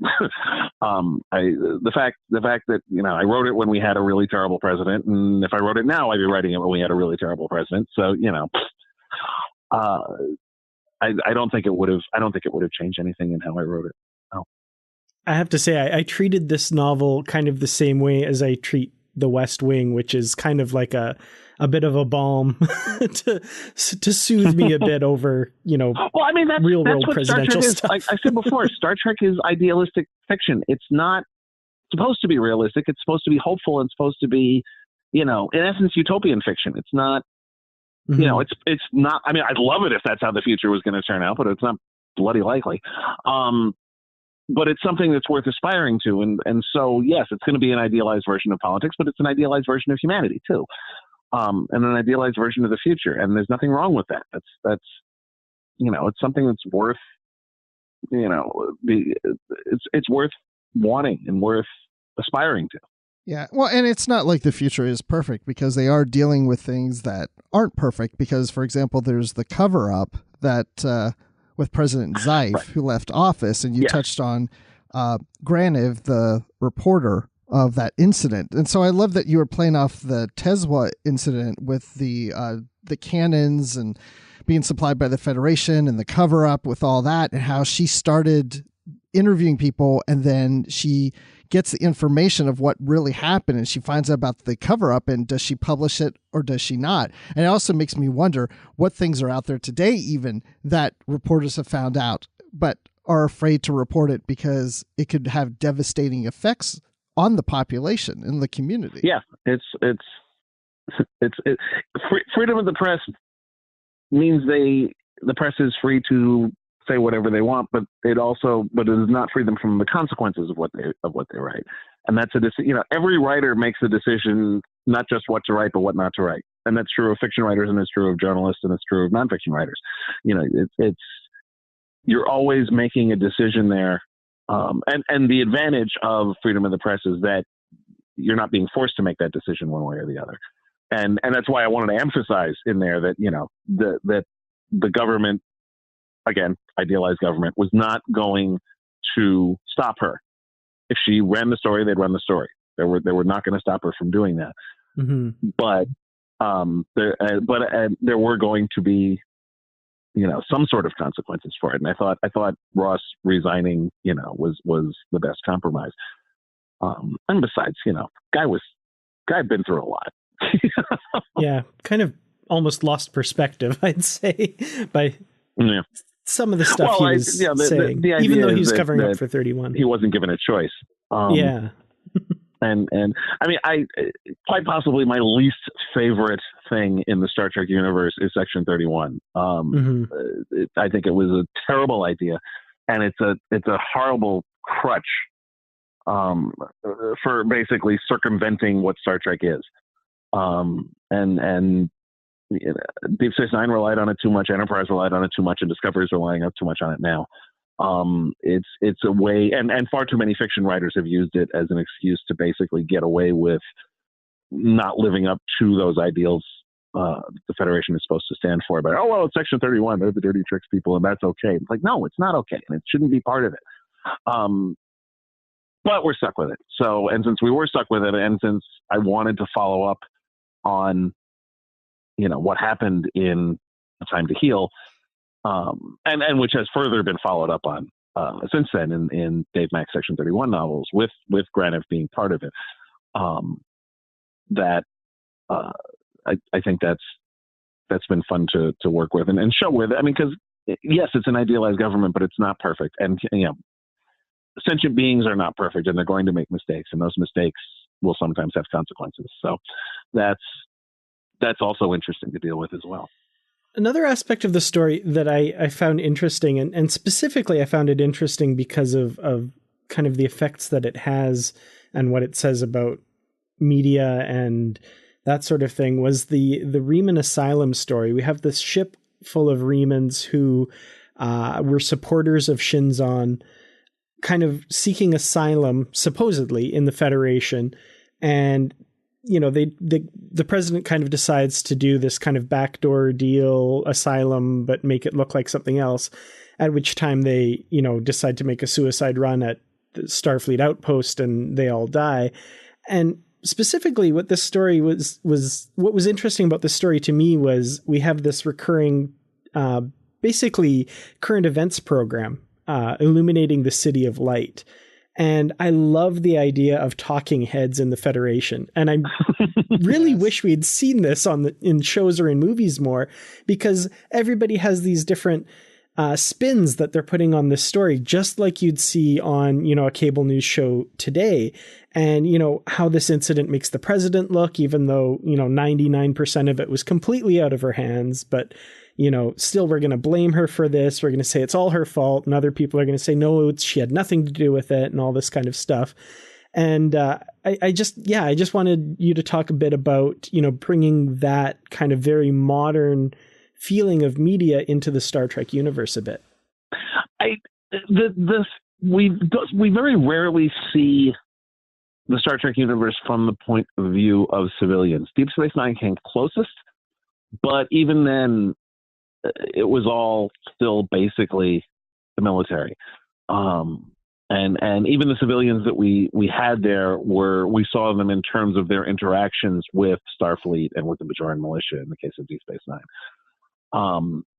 fact that, I wrote it when we had a really terrible president, and if I wrote it now, I'd be writing it when we had a really terrible president. So, I don't think it would have changed anything in how I wrote it. No. I have to say, I treated this novel kind of the same way as I treat The West Wing, which is kind of like a bit of a balm to soothe me a bit over, well, I mean, that's what presidential stuff. Like I said before, Star Trek is idealistic fiction. It's not supposed to be realistic. It's supposed to be hopeful, and supposed to be, in essence, utopian fiction. It's not, it's not, I mean, I'd love it if that's how the future was going to turn out, but it's not bloody likely. But it's something that's worth aspiring to. And so, yes, it's going to be an idealized version of politics, but it's an idealized version of humanity too. And an idealized version of the future. And there's nothing wrong with that. That's it's something that's worth, it's worth wanting and worth aspiring to. Yeah. Well, and it's not like the future is perfect, because they are dealing with things that aren't perfect. Because, for example, there's the cover up that, with President Zeif, right, who left office, and you touched on Graniv, the reporter of that incident. And so I love that you were playing off the Tezwa incident with the cannons and being supplied by the Federation, and the cover up with all that, and how she started interviewing people, and then she gets the information of what really happened, and she finds out about the cover up, and does she publish it or does she not? And it also makes me wonder what things are out there today, even that reporters have found out, but are afraid to report it because it could have devastating effects on the population and the community. Yeah, it's freedom of the press means the press is free to say whatever they want, but it does not free them from the consequences of what they write. And that's every writer makes a decision, not just what to write, but what not to write. And that's true of fiction writers, and it's true of journalists, and it's true of nonfiction writers. You're always making a decision there. And the advantage of freedom of the press is that you're not being forced to make that decision one way or the other. And that's why I wanted to emphasize in there that, that the government, again, idealized government, was not going to stop her. If she ran the story, they'd run the story. They were not going to stop her from doing that. Mm-hmm. But there were going to be, some sort of consequences for it. And I thought Ross resigning, was the best compromise. And besides, guy had been through a lot. Yeah, kind of almost lost perspective, I'd say, by some of the stuff he was saying, even though he was covering up for 31. He wasn't given a choice. Yeah. And I mean, quite possibly my least favorite thing in the Star Trek universe is Section 31. I think it was a terrible idea, and it's a horrible crutch for basically circumventing what Star Trek is. And Deep Space Nine relied on it too much, Enterprise relied on it too much, and Discovery is relying too much on it now. It's a way, and far too many fiction writers have used it as an excuse to basically get away with not living up to those ideals the Federation is supposed to stand for. But it's Section 31, they're the dirty tricks people, and that's okay. It's like, no, it's not okay, and it shouldn't be part of it. But we're stuck with it. So, and since we were stuck with it, and since I wanted to follow up on, what happened in A Time to Heal, and which has further been followed up on since then in Dave Mack's Section 31 novels, with Graniff being part of it. I think that's been fun to work with and show with. I mean, because yes, it's an idealized government, but it's not perfect, and sentient beings are not perfect, and they're going to make mistakes, and those mistakes will sometimes have consequences. So that's also interesting to deal with as well. Another aspect of the story that I found interesting, and specifically I found it interesting because of kind of the effects that it has and what it says about media and that sort of thing, was the Reman Asylum story. We have this ship full of Remans who were supporters of Shinzon, kind of seeking asylum, supposedly, in the Federation. And the president kind of decides to do this kind of backdoor deal asylum, but make it look like something else, at which time they, decide to make a suicide run at the Starfleet outpost and they all die. And specifically what this story was what was interesting about this story to me was we have this recurring, basically current events program, illuminating the City of Light. And I love the idea of talking heads in the Federation. And I really wish we had seen this in shows or in movies more, because everybody has these different spins that they're putting on this story, just like you'd see on, a cable news show today. And, how this incident makes the president look, even though, 99% of it was completely out of her hands. But, still we're going to blame her for this. We're going to say it's all her fault. And other people are going to say, no, she had nothing to do with it, and all this kind of stuff. And I just wanted you to talk a bit about, bringing that kind of very modern feeling of media into the Star Trek universe a bit. We very rarely see the Star Trek universe from the point of view of civilians. Deep Space Nine came closest, but even then, it was all still basically the military. And even the civilians that we had there we saw them in terms of their interactions with Starfleet and with the Bajoran militia in the case of Deep Space Nine.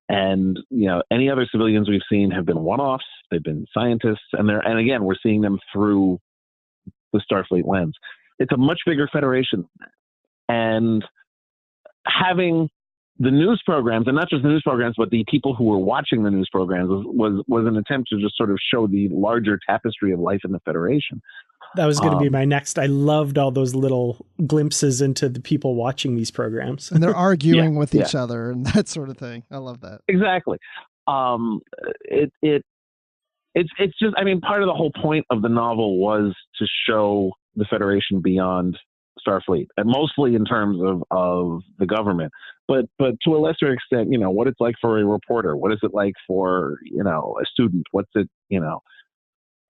And any other civilians we've seen have been one-offs. They've been scientists, and again, we're seeing them through the Starfleet lens. It's a much bigger Federation, and having the news programs, and not just the news programs, but the people who were watching the news programs was an attempt to just sort of show the larger tapestry of life in the Federation. That was going to be my next. I loved all those little glimpses into the people watching these programs. And they're arguing with each other and that sort of thing. I love that. Exactly. It's just, I mean, part of the whole point of the novel was to show the Federation beyond Starfleet, and mostly in terms of the government, but to a lesser extent, what it's like for a reporter. What is it like for, a student? What's it,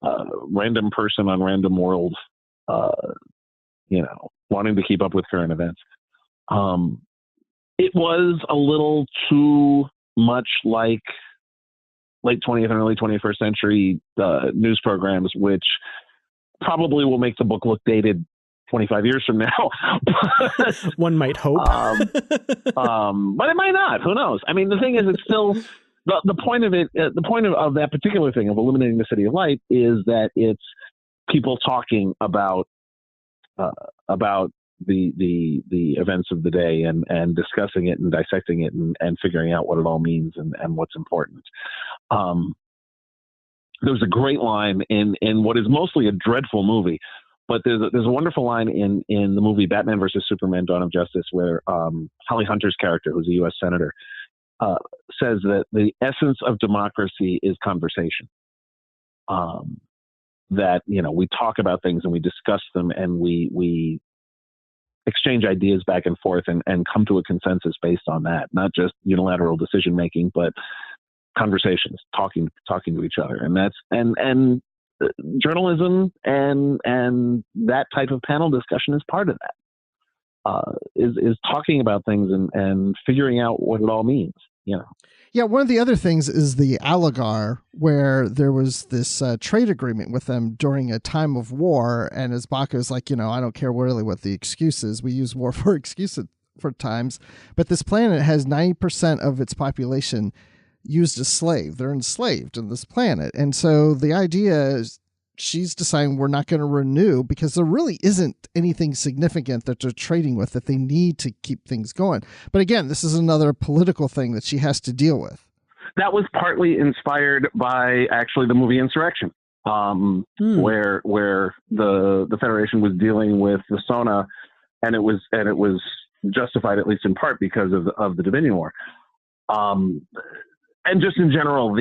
random person on random world, wanting to keep up with current events. It was a little too much like late 20th and early 21st century news programs, which probably will make the book look dated 25 years from now. One might hope. But it might not. Who knows? I mean, the thing is, it's still the point of it. The point of that particular thing of illuminating the City of Light is that it's people talking about the events of the day and discussing it and dissecting it and figuring out what it all means and what's important. There's a great line in what is mostly a dreadful movie But there's a wonderful line in the movie Batman versus Superman: Dawn of Justice where Holly Hunter's character, who's a U.S. senator, says that the essence of democracy is conversation. That, you know, we talk about things and we discuss them and we exchange ideas back and forth and come to a consensus based on that, not just unilateral decision making, but conversations, talking to each other. And that's and journalism and that type of panel discussion is part of that. Is talking about things and figuring out what it all means, you know. Yeah, one of the other things is the Aligar, where there was this trade agreement with them during a time of war, and as Bacco's like, you know, I don't care really what the excuse is. We use war for excuses for times, but this planet has 90% of its population used as slave. They're enslaved in this planet, and so the idea is she's deciding we're not going to renew because there really isn't anything significant that they're trading with that they need to keep things going. But again, this is another political thing that she has to deal with. That was partly inspired by actually the movie Insurrection, where the Federation was dealing with the Sona, and it was justified at least in part because of the Dominion War, and just in general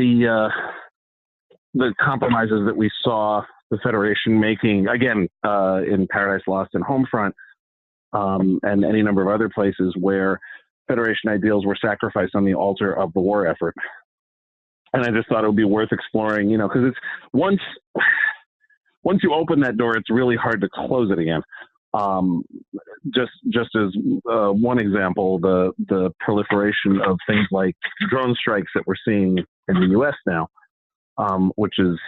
the compromises that we saw the Federation making, again, in Paradise Lost and Homefront, and any number of other places where Federation ideals were sacrificed on the altar of the war effort. And I just thought it would be worth exploring, you know, because it's once you open that door, it's really hard to close it again. Just as one example, the proliferation of things like drone strikes that we're seeing in the U.S. now, which is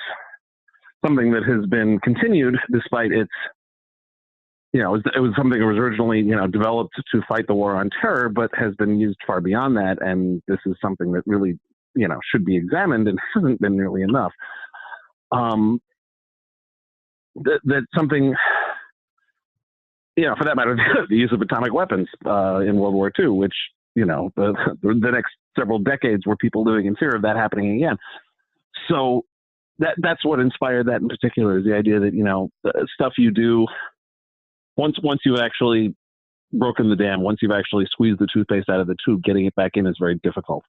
something that has been continued despite its, you know, it was something that was originally, you know, developed to fight the war on terror, but has been used far beyond that. And this is something that really, you know, should be examined and hasn't been nearly enough. That something, you know, for that matter, the use of atomic weapons in World War II, which, you know, the next several decades were people living in fear of that happening again. So that's what inspired that in particular, is the idea that, you know, the stuff you do once you've actually broken the dam, once you've actually squeezed the toothpaste out of the tube, getting it back in is very difficult.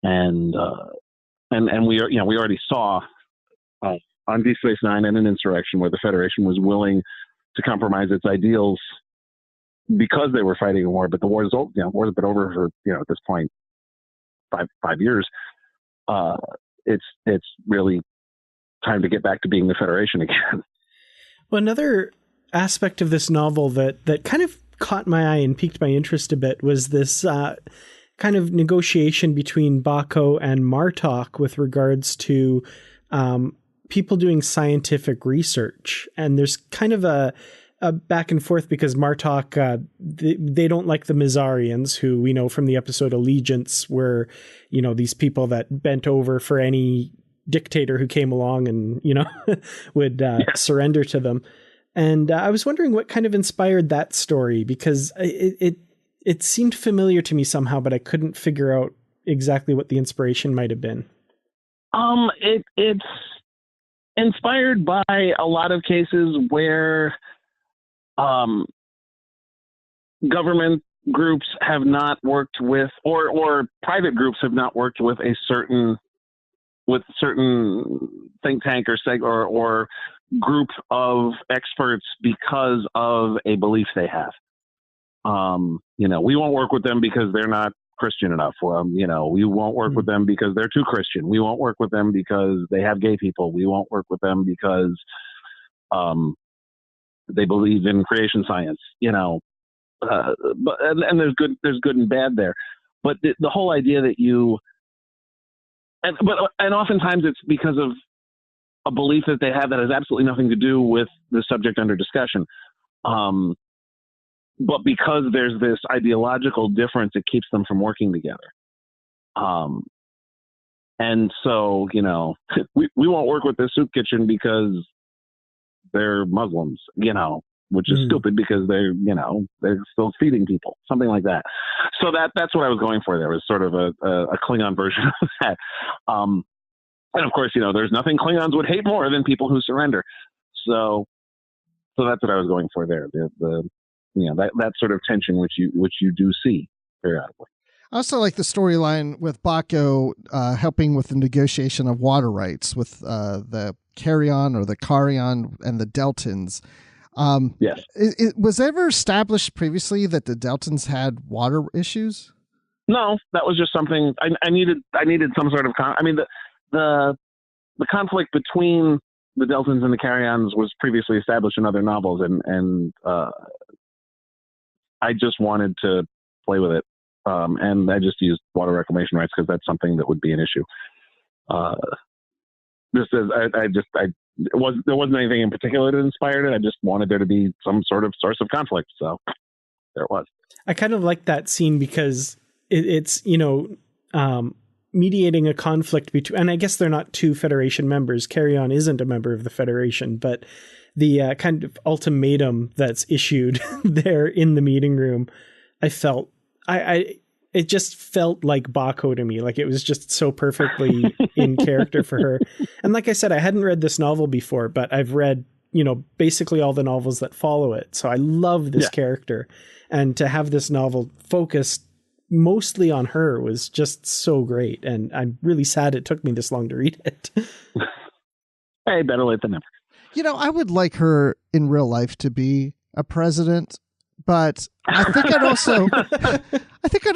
And we are, you know, we already saw on Deep Space Nine and in Insurrection where the Federation was willing to compromise its ideals because they were fighting a war, but the war is over. You know, war's been over for, you know, at this point five years. It's really time to get back to being the Federation again. Well, another aspect of this novel that kind of caught my eye and piqued my interest a bit was this kind of negotiation between Bacco and Martok with regards to people doing scientific research. And there's kind of a back and forth because Martok, they don't like the Mizarians, who we know from the episode Allegiance, were, you know, these people that bent over for any dictator who came along and, you know, would surrender to them. And I was wondering what kind of inspired that story, because it seemed familiar to me somehow, but I couldn't figure out exactly what the inspiration might have been. It's inspired by a lot of cases where government groups have not worked with, or private groups have not worked with certain think tank or group of experts because of a belief they have. You know, we won't work with them because they're not Christian enough. You know, we won't work with them because they're too Christian. We won't work with them because they have gay people. We won't work with them because they believe in creation science. You know, but there's good and bad there. But the whole idea that and oftentimes it's because of a belief that they have that has absolutely nothing to do with the subject under discussion. But because there's this ideological difference, it keeps them from working together. And so, you know, we won't work with this soup kitchen because they're Muslims, you know, which is stupid because they're still feeding people, something like that. So that's what I was going for there, was sort of a Klingon version of that. And of course, you know, there's nothing Klingons would hate more than people who surrender. So So that's what I was going for there. That sort of tension which you do see periodically. I also like the storyline with Bacco helping with the negotiation of water rights with the Carrion or the Carrion and the Deltans. Yes. Was ever established previously that the Deltans had water issues? No, that was just something I needed. I needed some sort of the conflict between the Deltans and the Carrions was previously established in other novels, and I just wanted to play with it, and I just used water reclamation rights because that's something that would be an issue. There wasn't anything in particular that inspired it. I just wanted there to be some sort of source of conflict, so there it was. I kind of like that scene because it's mediating a conflict between, and I guess they're not two Federation members. Carrion isn't a member of the Federation, but the kind of ultimatum that's issued there in the meeting room, I felt, it just felt like Bacco to me. Like it was just so perfectly in character for her. And like I said, I hadn't read this novel before, but I've read, basically all the novels that follow it. So I love this character, and to have this novel focused mostly on her was just so great. And I'm really sad it took me this long to read it. Hey, better late than never. I would like her in real life to be a president, but I think I'd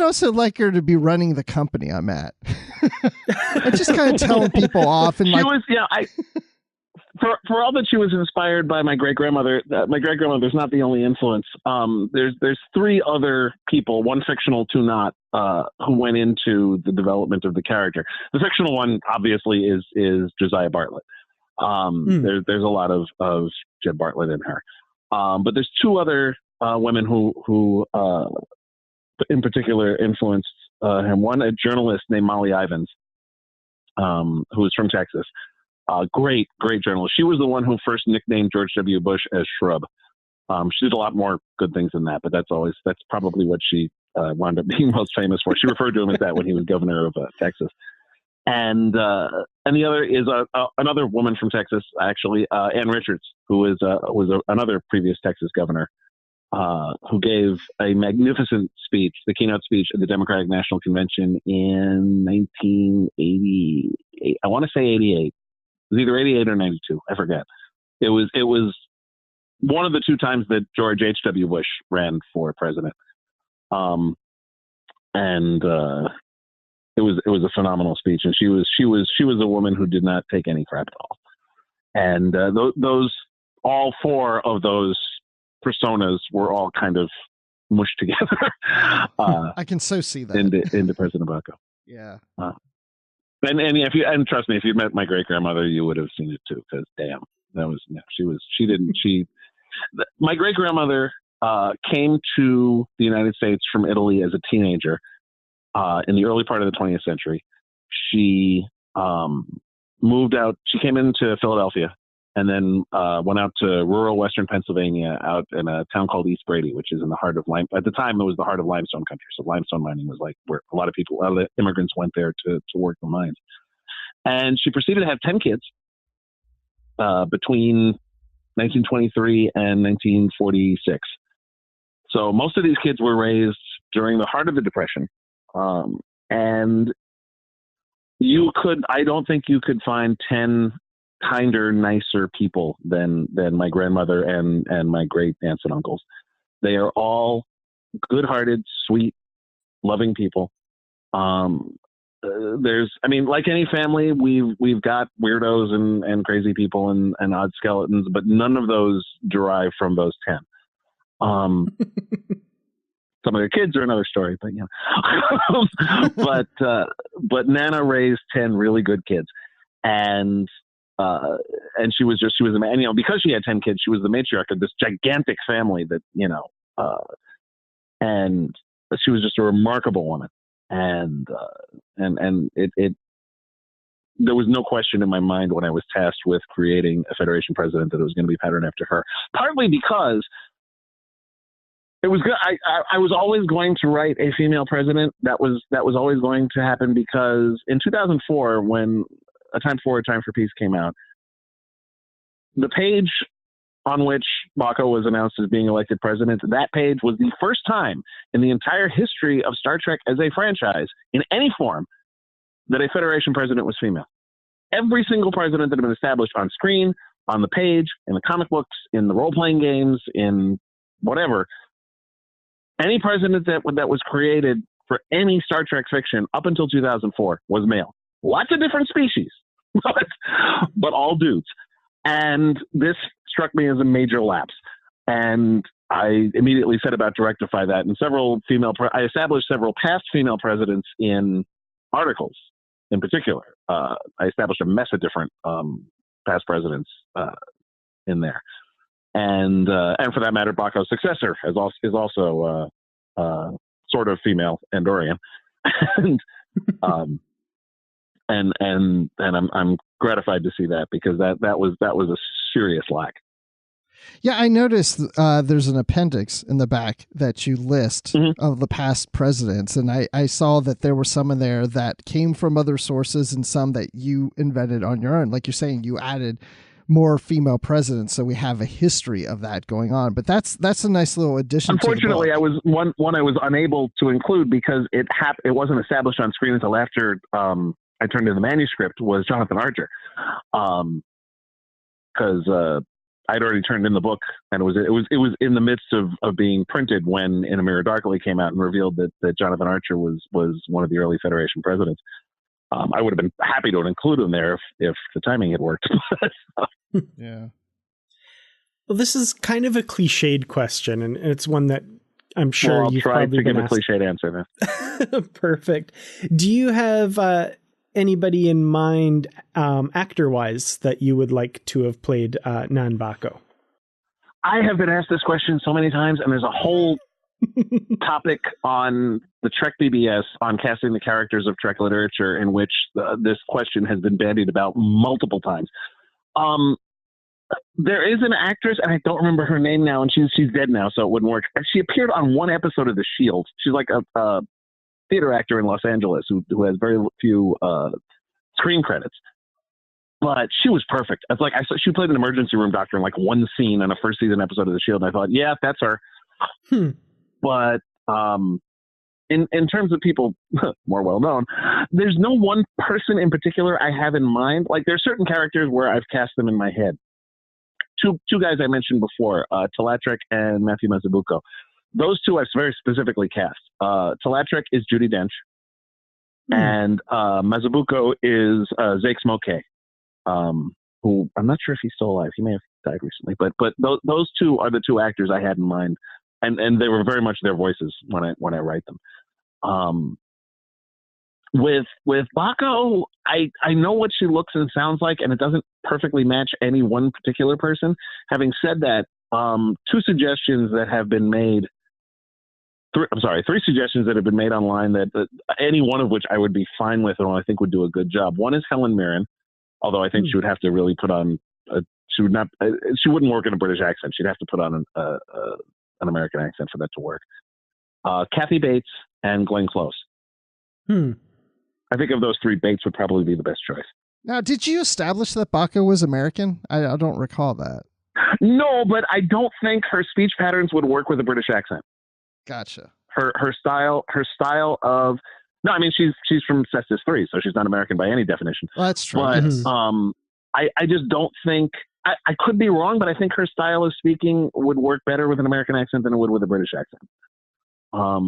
also like her to be running the company I'm at. And just kind of telling people off. And for all that she was inspired by my great-grandmother, my great-grandmother's not the only influence. There's three other people, one fictional, two not, who went into the development of the character. The fictional one, obviously, is Josiah Bartlett. There's a lot of Jed Bartlett in her. But there's two other women who in particular influenced him. One, a journalist named Molly Ivins, who was from Texas. Great journalist. She was the one who first nicknamed George W. Bush as Shrub. She did a lot more good things than that, but that's probably what she wound up being most famous for. She referred to him as that when he was governor of Texas. And the other is another woman from Texas, actually, Ann Richards, who was another previous Texas governor, who gave a magnificent speech, the keynote speech at the Democratic National Convention in 1988. I want to say 88. It was either 88 or 92. I forget. It was one of the two times that George H.W. Bush ran for president. It was a phenomenal speech, and she was a woman who did not take any crap at all. And all four of those personas were all kind of mushed together. I can so see that into President Bacco. Yeah. And trust me, if you'd met my great grandmother, you would have seen it too. Because damn, my great grandmother came to the United States from Italy as a teenager in the early part of the 20th century. She moved out. She came into Philadelphia and then went out to rural western Pennsylvania, out in a town called East Brady, which is in the heart of at the time it was the heart of limestone country. So limestone mining was like where a lot of immigrants went there to work the mines. And she proceeded to have 10 kids between 1923 and 1946. So most of these kids were raised during the heart of the Depression. And I don't think you could find 10 kinder, nicer people than my grandmother and my great aunts and uncles. They are all good-hearted, sweet, loving people. Like any family, we've got weirdos and crazy people and odd skeletons, but none of those derive from those 10. Some of their kids are another story, but but Nana raised 10 really good kids, and she was because she had 10 kids, she was the matriarch of this gigantic family that and she was just a remarkable woman, and it there was no question in my mind when I was tasked with creating a Federation president that it was going to be patterned after her, partly because it was good. I was always going to write a female president. That was always going to happen, because in 2004, when A Time for Peace came out, the page on which Bacco was announced as being elected president, that page was the first time in the entire history of Star Trek as a franchise, in any form, that a Federation president was female. Every single president that had been established on screen, on the page, in the comic books, in the role-playing games, in whatever, any president that was created for any Star Trek fiction up until 2004 was male. Lots of different species, but all dudes. And this struck me as a major lapse. And I immediately set about to rectify that. And I established several past female presidents in articles in particular. I established a mess of different past presidents in there. And for that matter, Bacco's successor is also sort of female Andorian. and I'm gratified to see that, because that was a serious lack. Yeah, I noticed there's an appendix in the back that you list of the past presidents, and I saw that there were some in there that came from other sources and some that you invented on your own. Like you're saying, you added more female presidents, so we have a history of that going on. But that's a nice little addition. Unfortunately, I was one I was unable to include because it wasn't established on screen until after I turned in the manuscript, was Jonathan Archer, because I'd already turned in the book, and it was in the midst of being printed when In a Mirror Darkly came out and revealed that Jonathan Archer was one of the early Federation presidents. I would have been happy to include him there if the timing had worked. Yeah. Well, this is kind of a cliched question, and it's one that I'm sure I'll you've try probably to been give asked. a cliched answer then. Perfect. Do you have anybody in mind, actor-wise, that you would like to have played Nan Bacco? I have been asked this question so many times, and there's a whole topic on the Trek BBS on casting the characters of Trek literature, in which this question has been bandied about multiple times. There is an actress, and I don't remember her name now, and she's dead now, so it wouldn't work. She appeared on one episode of The Shield. She's like a theater actor in Los Angeles who has very few screen credits, but she was perfect. It's like she played an emergency room doctor in like one scene on a first season episode of The Shield, and I thought, yeah, that's her. But in terms of people more well known, there's no one person in particular I have in mind. Like, there's certain characters where I've cast them in my head. Two guys I mentioned before, Talatrek and Matthew Mazabuco. Those two I've very specifically cast. Talatrek is Judi Dench, and Mazabuco is Zake Smokey, who I'm not sure if he's still alive. He may have died recently, but those two are the two actors I had in mind, and they were very much their voices when I write them. With Bacco, I know what she looks and sounds like, and it doesn't perfectly match any one particular person. Having said that, three suggestions that have been made online that any one of which I would be fine with and I think would do a good job. One is Helen Mirren, although I think she would have to really put on she wouldn't work in a British accent. She'd have to put on an American accent for that to work. Kathy Bates and Glenn Close. I think of those three, Bates would probably be the best choice. Now, did you establish that Bacco was American? I don't recall that. No, but I don't think her speech patterns would work with a British accent. Gotcha. Her style of no, I mean she's from Cestus 3, so she's not American by any definition. Well, that's true. But I just don't think I could be wrong, but I think her style of speaking would work better with an American accent than it would with a British accent.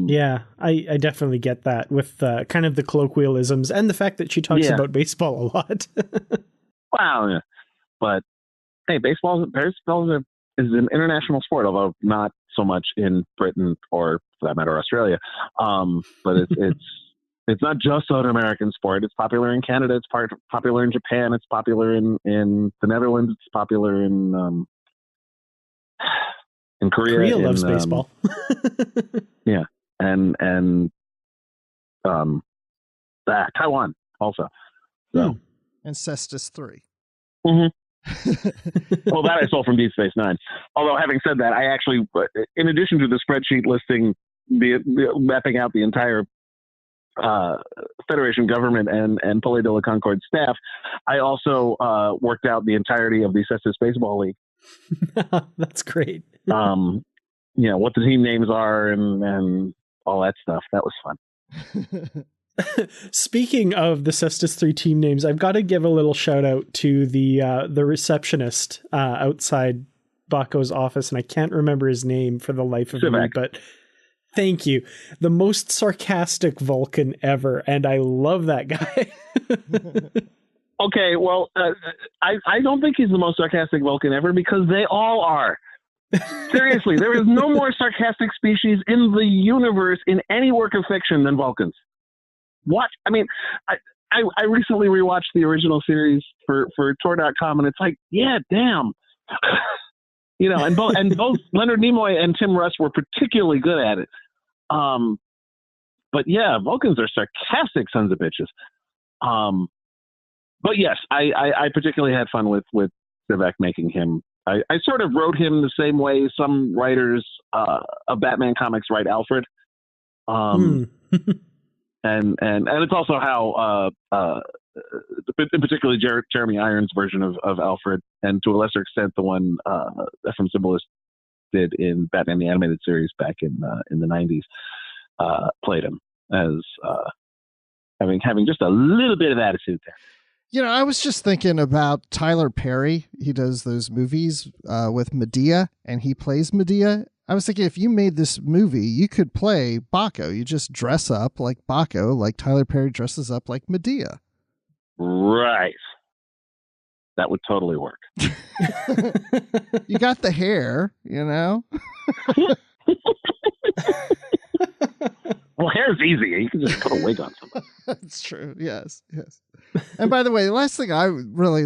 Yeah, I definitely get that with kind of the colloquialisms and the fact that she talks about baseball a lot. Wow, yeah. But hey, baseball is an international sport, although not so much in Britain or, for that matter, Australia. But it's not just an American sport. It's popular in Canada. It's popular in Japan. It's popular in the Netherlands. It's popular in Korea. Korea loves baseball. Yeah, and Taiwan also. So. And Cestus 3. Mm-hmm. Well, that I stole from Deep Space Nine. Although, having said that, I actually, in addition to the spreadsheet listing, the mapping out the entire Federation government and Palais de la Concorde staff, I also worked out the entirety of the Cestus Baseball League That's great. What the team names are and all that stuff. That was fun. Speaking of the Cestus 3 team names, I've got to give a little shout out to the receptionist outside Bacco's office, and I can't remember his name for the life of me, but thank you. The most sarcastic Vulcan ever, and I love that guy. Okay, well, I don't think he's the most sarcastic Vulcan ever, because they all are. Seriously, there is no more sarcastic species in the universe in any work of fiction than Vulcans. What? I mean, I recently rewatched the original series for Tor.com, and it's like, yeah, damn. And both Leonard Nimoy and Tim Russ were particularly good at it. But yeah, Vulcans are sarcastic sons of bitches. But yes, I particularly had fun with Sivak making him. I sort of wrote him the same way some writers of Batman comics write Alfred. And it's also how, in particular, Jeremy Irons' version of Alfred, and to a lesser extent, the one Ephraim Zimbalist did in Batman the Animated Series back in the 90s, played him as having just a little bit of attitude there. I was just thinking about Tyler Perry. He does those movies with Medea, and he plays Medea. I was thinking, if you made this movie, you could play Bacco. You just dress up like Bacco, like Tyler Perry dresses up like Medea. Right. That would totally work. You got the hair, Well, hair's easy. You can just put a wig on somebody. That's true. Yes. And by the way, the last thing I really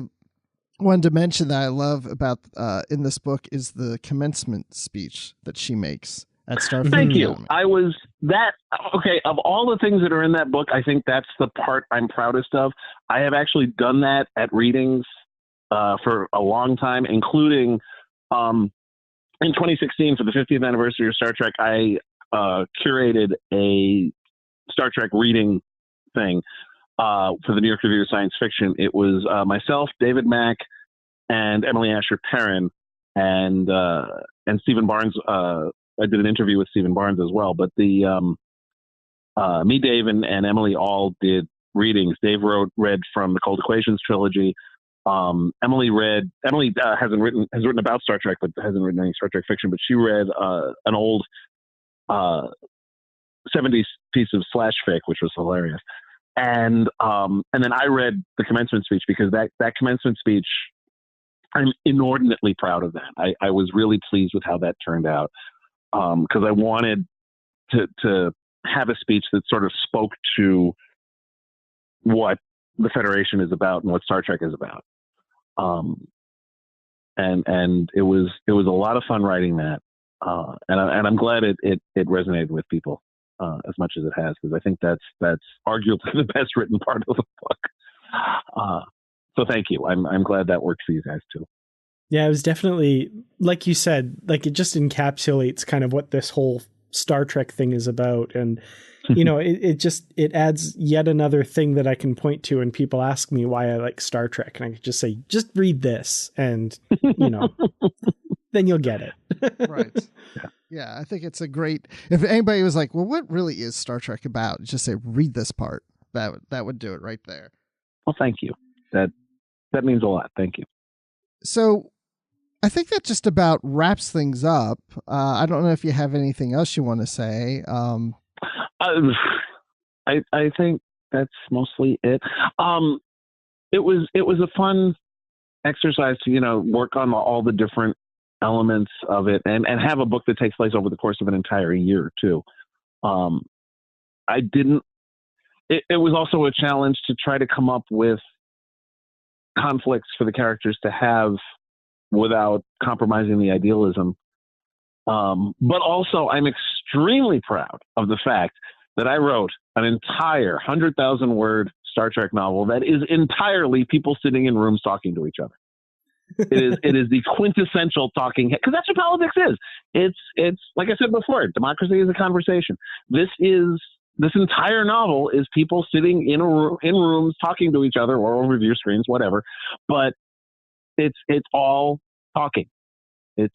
wanted to mention that I love about in this book is the commencement speech that she makes at Starfleet. Thank you. Of all the things that are in that book, I think that's the part I'm proudest of. I have actually done that at readings for a long time, including in 2016 for the 50th anniversary of Star Trek. I curated a Star Trek reading thing for the New York Review of Science Fiction. It was myself, David Mack, and Emily Asher Perrin, and Stephen Barnes. I did an interview with Stephen Barnes as well. But me, Dave, and Emily all did readings. Dave read from the Cold Equations trilogy. Emily has written about Star Trek, but hasn't written any Star Trek fiction. But she read an old 70s piece of slash fic, which was hilarious. And then I read the commencement speech, because that commencement speech, I'm inordinately proud of that. I was really pleased with how that turned out, because I wanted to have a speech that sort of spoke to what the Federation is about and what Star Trek is about. And it was a lot of fun writing that, and I'm glad it resonated with people as much as it has, because I think that's arguably the best written part of the book. So thank you. I'm glad that worked for you guys too. Yeah, it was definitely, like you said, like it just encapsulates kind of what this whole Star Trek thing is about. And, it adds yet another thing that I can point to when people ask me why I like Star Trek. And I could just say, just read this and, then you'll get it. Right. Yeah, I think it's a great, if anybody was like, well, what really is Star Trek about? Just say, read this part. That would do it right there. Well, thank you. That means a lot. Thank you. So I think that just about wraps things up. I don't know if you have anything else you want to say. I think that's mostly it. It was a fun exercise to, work on all the different elements of it and have a book that takes place over the course of an entire year too. It was also a challenge to try to come up with conflicts for the characters to have without compromising the idealism. But also I'm extremely proud of the fact that I wrote an entire 100,000 word Star Trek novel that is entirely people sitting in rooms talking to each other. It is the quintessential talking head, because that's what politics is. It's like I said before, democracy is a conversation. This entire novel is people sitting in rooms talking to each other or over view screens, whatever. But it's all talking. It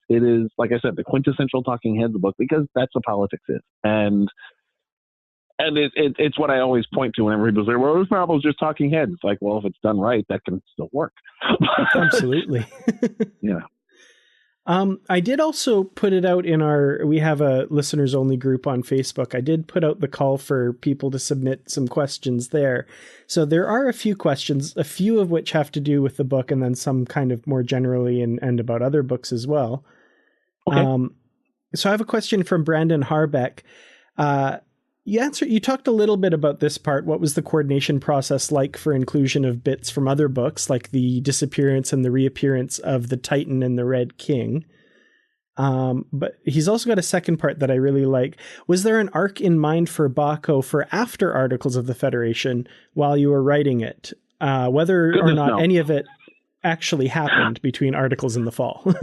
is, like I said, the quintessential talking heads book, because that's what politics is. And it's what I always point to whenever people say, well, this novel is just talking heads. It's like, well, if it's done right, that can still work. Absolutely. Yeah. I did also put it out we have a listeners only group on Facebook. I did put out the call for people to submit some questions there. So there are a few questions, a few of which have to do with the book, and then some kind of more generally and about other books as well. Okay. So I have a question from Brandon Harbeck. You talked a little bit about this part. What was the coordination process like for inclusion of bits from other books, like the disappearance and the reappearance of the Titan and the Red King? But he's also got a second part that I really like. Was there an arc in mind for Bacco for after Articles of the Federation while you were writing it? Whether or not any of it actually happened between Articles in the fall.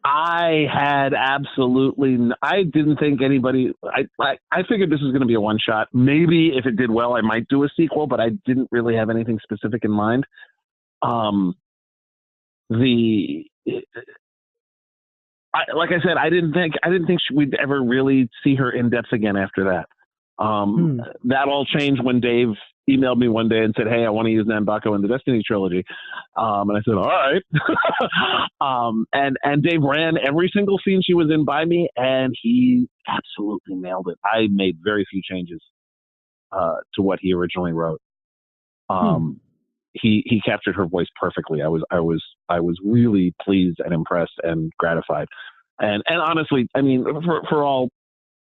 I had I didn't think anybody, I figured this was going to be a one shot. Maybe if it did well, I might do a sequel, but I didn't really have anything specific in mind. Like I said, I didn't think we'd ever really see her in depth again after that. That all changed when Dave emailed me one day and said, hey, I want to use Nan Bacco in the Destiny trilogy. And I said, all right. And Dave ran every single scene she was in by me, and he absolutely nailed it. I made very few changes to what he originally wrote. He captured her voice perfectly. I was really pleased and impressed and gratified. And honestly, I mean, for all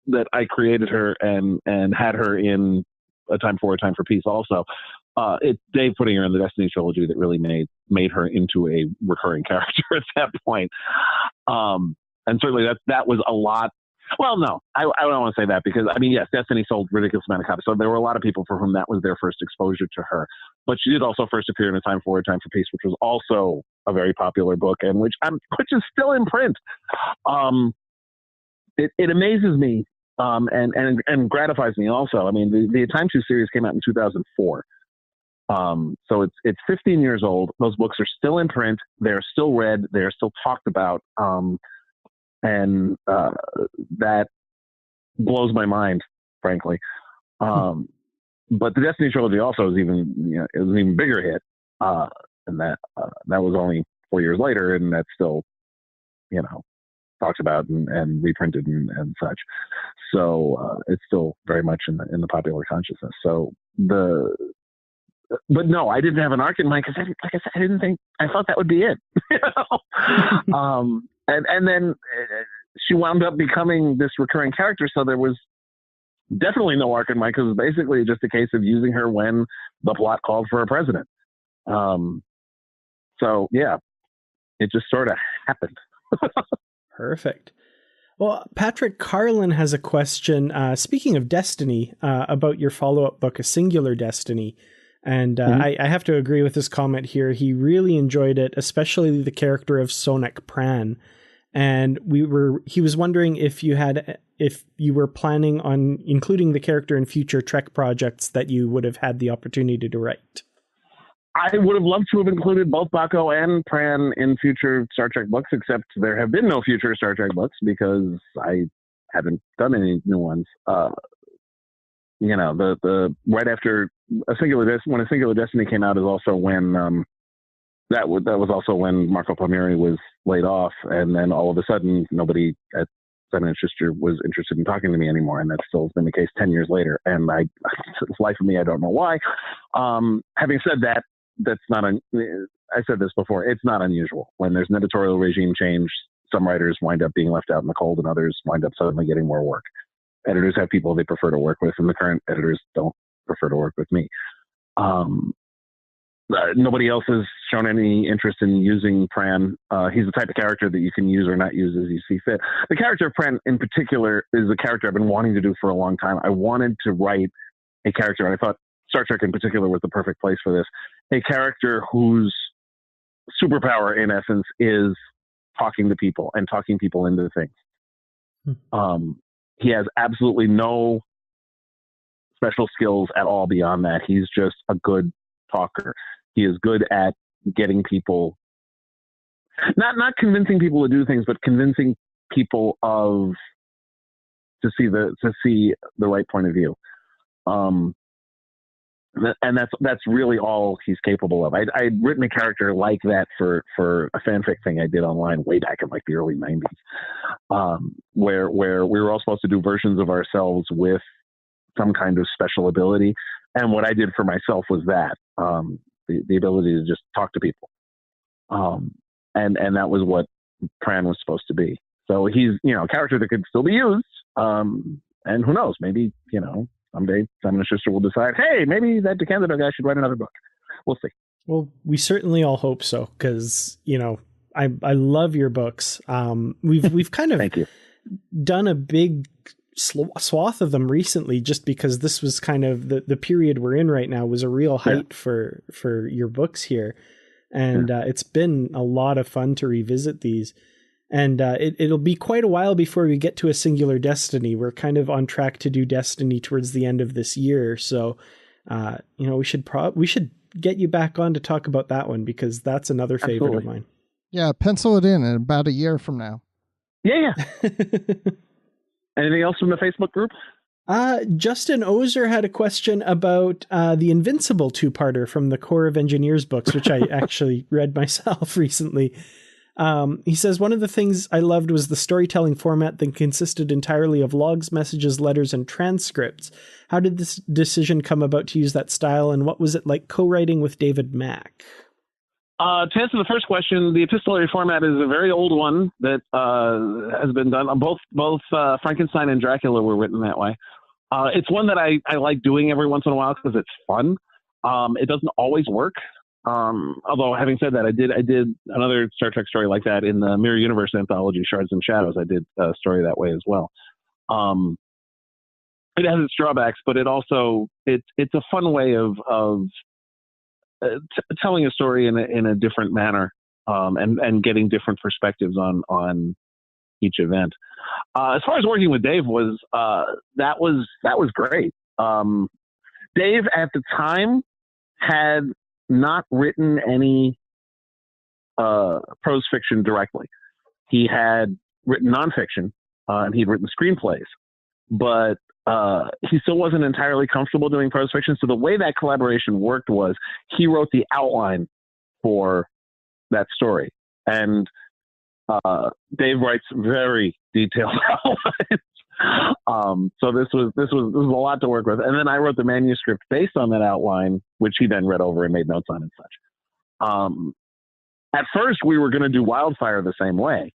that I created her and had her in A Time for Peace also, it's Dave putting her in the Destiny trilogy that really made her into a recurring character at that point. And certainly that was a lot. Well, no, I don't want to say that, because I mean, yes, Destiny sold ridiculous amount of copies, so there were a lot of people for whom that was their first exposure to her. But she did also first appear in A Time for Peace, which was also a very popular book, and which is still in print. It amazes me and gratifies me also. I mean, the Time 2 series came out in 2004. So it's 15 years old. Those books are still in print. They're still read. They're still talked about. And that blows my mind, frankly. But the Destiny trilogy also is it was an even bigger hit. And that was only 4 years later, and that's still, talked about and reprinted and such. So it's still very much in the popular consciousness. So but no, I didn't have an arc in mind, because like I said, I thought that would be it. And then she wound up becoming this recurring character. So there was definitely no arc in mind, because it was basically just a case of using her when the plot called for a president. So yeah, it just sort of happened. Perfect. Well, Patrick Carlin has a question, speaking of Destiny, about your follow-up book, A Singular Destiny. And I have to agree with his comment here. He really enjoyed it, especially the character of Sonek Pran. And he was wondering if you were planning on including the character in future Trek projects that you would have had the opportunity to write. I would have loved to have included both Bacco and Pran in future Star Trek books, except there have been no future Star Trek books because I haven't done any new ones. The right after when A Singular Destiny came out is also when that was also when Marco Palmieri was laid off, and then all of a sudden nobody at Simon & Schuster was interested in talking to me anymore, and that still has been the case 10 years later. And it's life of me, I don't know why. Having said that, that's not I said this before, it's not unusual. When there's an editorial regime change, some writers wind up being left out in the cold, and others wind up suddenly getting more work. Editors have people they prefer to work with, and the current editors don't prefer to work with me. Nobody else has shown any interest in using Pran. He's the type of character that you can use or not use as you see fit. The character of Pran in particular is a character I've been wanting to do for a long time. I wanted to write a character, and I thought Star Trek in particular was the perfect place for this. A character whose superpower, in essence, is talking to people and talking people into things. He has absolutely no special skills at all beyond that. He's just a good talker. He is good at getting people not convincing people to do things, but convincing people to see the right point of view. And that's really all he's capable of. I'd written a character like that for a fanfic thing I did online way back in like the early 90s, where we were all supposed to do versions of ourselves with some kind of special ability. And what I did for myself was that, the ability to just talk to people. And that was what Pran was supposed to be. So he's, a character that could still be used. And who knows, maybe, someday Simon & Schuster will decide, hey, maybe that DeCandido guy should write another book. We'll see. Well, we certainly all hope so, because, I love your books. We've kind of Thank you. Done a big swath of them recently, just because this was kind of the period we're in right now was a real height for your books here. And it's been a lot of fun to revisit these. And it'll be quite a while before we get to a Singular Destiny. We're kind of on track to do Destiny towards the end of this year. So, we should get you back on to talk about that one, because that's another favorite of mine. Yeah, pencil it in about a year from now. Yeah. Anything else from the Facebook group? Justin Ozer had a question about the Invincible two-parter from the Corps of Engineers books, which I actually read myself recently. He says, one of the things I loved was the storytelling format that consisted entirely of logs, messages, letters, and transcripts. How did this decision come about to use that style, and what was it like co-writing with David Mack? To answer the first question, the epistolary format is a very old one that has been done. Both Frankenstein and Dracula were written that way. It's one that I like doing every once in a while because it's fun. It doesn't always work. Although having said that, I did another Star Trek story like that in the Mirror Universe anthology, Shards and Shadows. I did a story that way as well. It has its drawbacks, but it also it's a fun way of telling a story in a different manner, and getting different perspectives on each event. As far as working with Dave was, that was great. Dave at the time had not written any prose fiction directly. He had written nonfiction, and he'd written screenplays, but he still wasn't entirely comfortable doing prose fiction. So the way that collaboration worked was he wrote the outline for that story, and Dave writes very detailed outlines. So this was a lot to work with. And then I wrote the manuscript based on that outline, which he then read over and made notes on and such. At first we were going to do Wildfire the same way.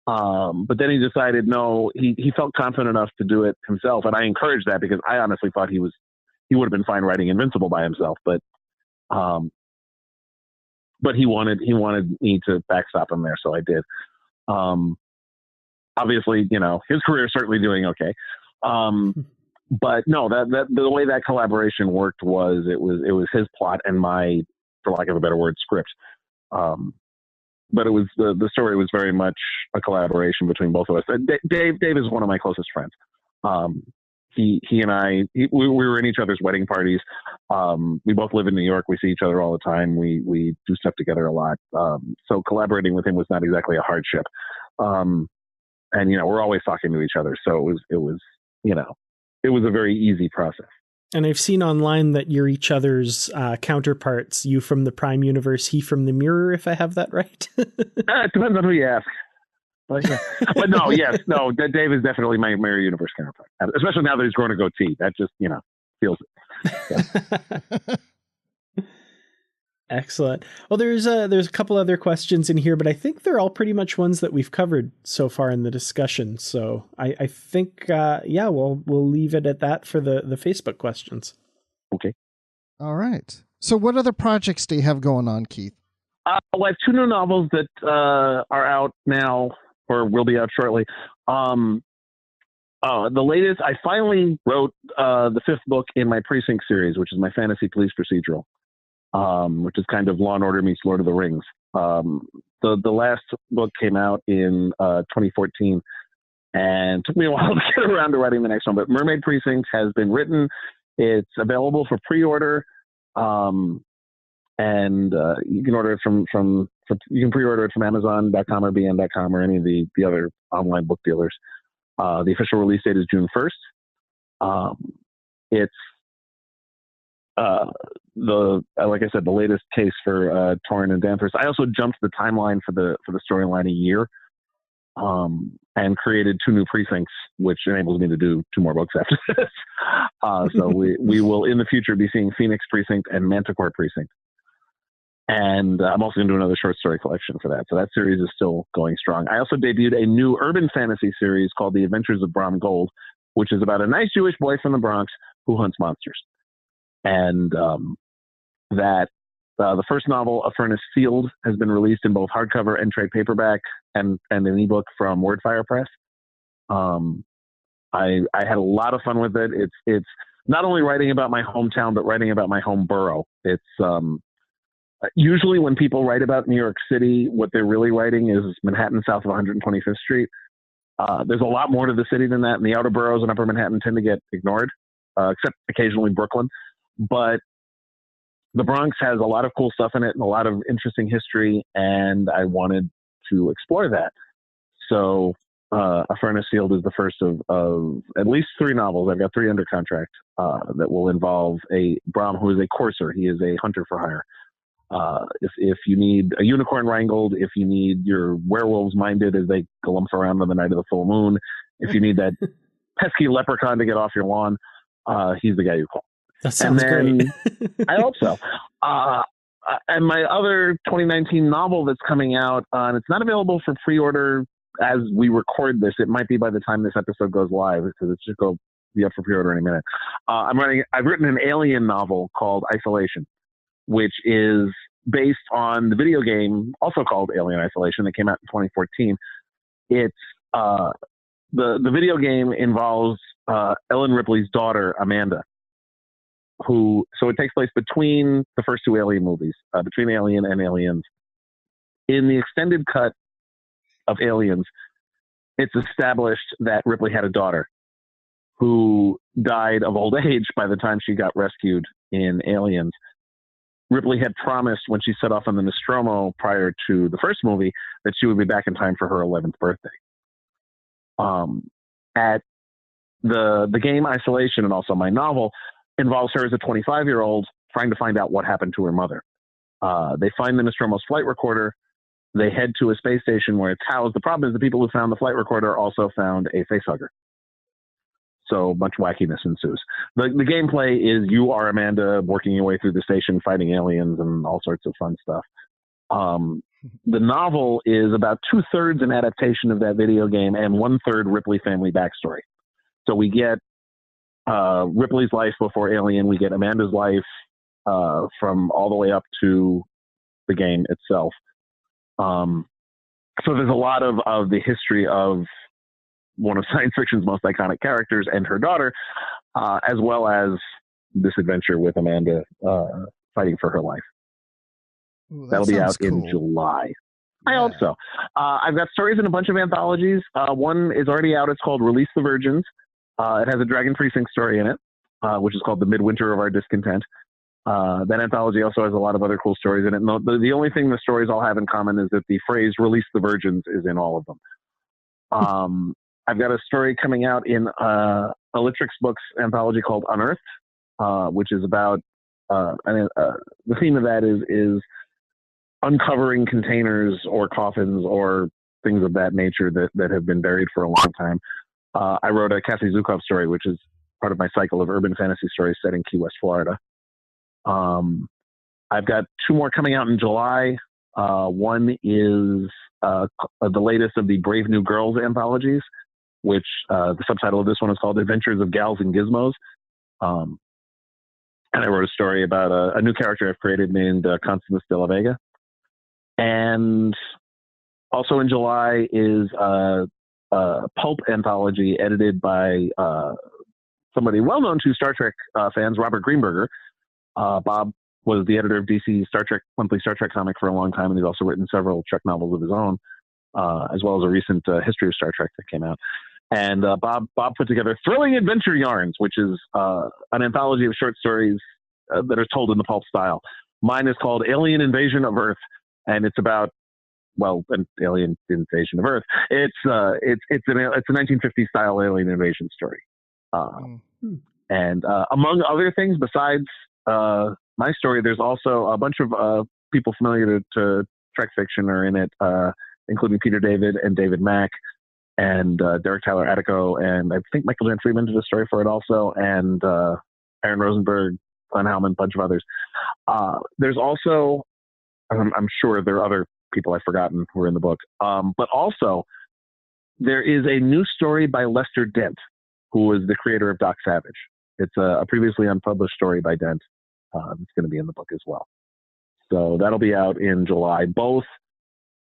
But then he decided, no, he felt confident enough to do it himself. And I encouraged that because I honestly thought he would have been fine writing Invincible by himself, but he wanted me to backstop him there. So I did. Obviously, his career is certainly doing okay. But no, that the way that collaboration worked was it was his plot and my, for lack of a better word, script. But it was the story was very much a collaboration between both of us. Dave is one of my closest friends. He and I, we were in each other's wedding parties. We both live in New York. We see each other all the time. We do stuff together a lot. So collaborating with him was not exactly a hardship. And we're always talking to each other. So it was a very easy process. And I've seen online that you're each other's counterparts, you from the Prime Universe, he from the Mirror, if I have that right. It depends on who you ask. But no, Dave is definitely my Mirror Universe counterpart, especially now that he's growing a goatee. That just, feels it. Yeah. Excellent. Well, there's a couple other questions in here, but I think they're all pretty much ones that we've covered so far in the discussion. So I think, we'll leave it at that for the Facebook questions. Okay. All right. So what other projects do you have going on, Keith? I have 2 new novels that are out now or will be out shortly. The latest, I finally wrote the 5th book in my Precinct series, which is my fantasy police procedural. Which is kind of Law and Order meets Lord of the Rings. The last book came out in 2014, and took me a while to get around to writing the next one. But Mermaid Precinct has been written. It's available for pre-order, and you can order it from You can pre-order it from Amazon.com or BN.com or any of the other online book dealers. The official release date is June 1st. It's like I said, the latest case for Torrin and Danvers. I also jumped the timeline for the storyline a year, and created 2 new precincts, which enables me to do 2 more books after this. So we will in the future be seeing Phoenix Precinct and Manticore Precinct. And I'm also going to do another short story collection for that. So that series is still going strong. I also debuted a new urban fantasy series called The Adventures of Brom Gold, which is about a nice Jewish boy from the Bronx who hunts monsters. And the first novel, A Furnace Sealed, has been released in both hardcover and trade paperback and an ebook from Wordfire Press. I had a lot of fun with it. It's not only writing about my hometown, but writing about my home borough. It's usually when people write about New York City, what they're really writing is Manhattan south of 125th Street. There's a lot more to the city than that, and the outer boroughs in Upper Manhattan tend to get ignored, except occasionally Brooklyn. But the Bronx has a lot of cool stuff in it and a lot of interesting history, and I wanted to explore that. So A Furnace Sealed is the first of at least 3 novels. I've got 3 under contract that will involve a Brom who is a courser. He is a hunter for hire. If you need a unicorn wrangled, if you need your werewolves minded as they galump around on the night of the full moon, if you need that pesky leprechaun to get off your lawn, he's the guy you call. That sounds great. I hope so. And my other 2019 novel that's coming out, and it's not available for pre-order as we record this. It might be by the time this episode goes live, because it should be up for pre-order any minute. I've written an alien novel called Isolation, which is based on the video game also called Alien Isolation that came out in 2014. It's the video game involves Ellen Ripley's daughter, Amanda, so it takes place between the first 2 Alien movies, between Alien and Aliens. In the extended cut of Aliens, it's established that Ripley had a daughter who died of old age by the time she got rescued in Aliens. Ripley had promised when she set off on the Nostromo prior to the first movie that she would be back in time for her 11th birthday. At the game Isolation, and also my novel, involves her as a 25-year-old trying to find out what happened to her mother. They find the Nostromo's flight recorder. They head to a space station where it's housed. The problem is the people who found the flight recorder also found a facehugger. So much wackiness ensues. The gameplay is you are Amanda working your way through the station, fighting aliens and all sorts of fun stuff. The novel is about 2/3 an adaptation of that video game and 1/3 Ripley family backstory. So we get Ripley's life before Alien. We get Amanda's life from all the way up to the game itself. So there's a lot of the history of one of science fiction's most iconic characters and her daughter, as well as this adventure with Amanda fighting for her life. Ooh, That'll be out cool. in July. Yeah. I hope so. I've got stories in a bunch of anthologies. One is already out. It's called Release the Virgins. It has a Dragon Precinct story in it, which is called The Midwinter of Our Discontent. That anthology also has a lot of other cool stories in it. And the only thing the stories all have in common is that the phrase Release the Virgins is in all of them. I've got a story coming out in Elytrix Books anthology called Unearthed, which is about the theme of that is uncovering containers or coffins or things of that nature that have been buried for a long time. I wrote a Cassie Zukov story, which is part of my cycle of urban fantasy stories set in Key West, Florida. I've got 2 more coming out in July. One is the latest of the Brave New Girls anthologies, which the subtitle of this one is called Adventures of Gals and Gizmos. And I wrote a story about a new character I've created named Constance de la Vega. And also in July is a pulp anthology edited by somebody well-known to Star Trek fans, Robert Greenberger. Bob was the editor of DC Monthly Star Trek comic for a long time, and he's also written several Trek novels of his own, as well as a recent history of Star Trek that came out. And Bob put together Thrilling Adventure Yarns, which is an anthology of short stories that are told in the pulp style. Mine is called Alien Invasion of Earth, and it's about an alien invasion of Earth. It's a 1950s style alien invasion story. And among other things, besides my story, there's also a bunch of people familiar to Trek fiction are in it, including Peter David and David Mack and Derek Tyler Attico, and I think Michael Jan Friedman did a story for it also, and Aaron Rosenberg, Glenn Howman, a bunch of others. There's also, I'm sure there are other people I've forgotten who are in the book, but also there is a new story by Lester Dent, who was the creator of Doc Savage. It's a previously unpublished story by Dent. It's going to be in the book as well. So that'll be out in July. Both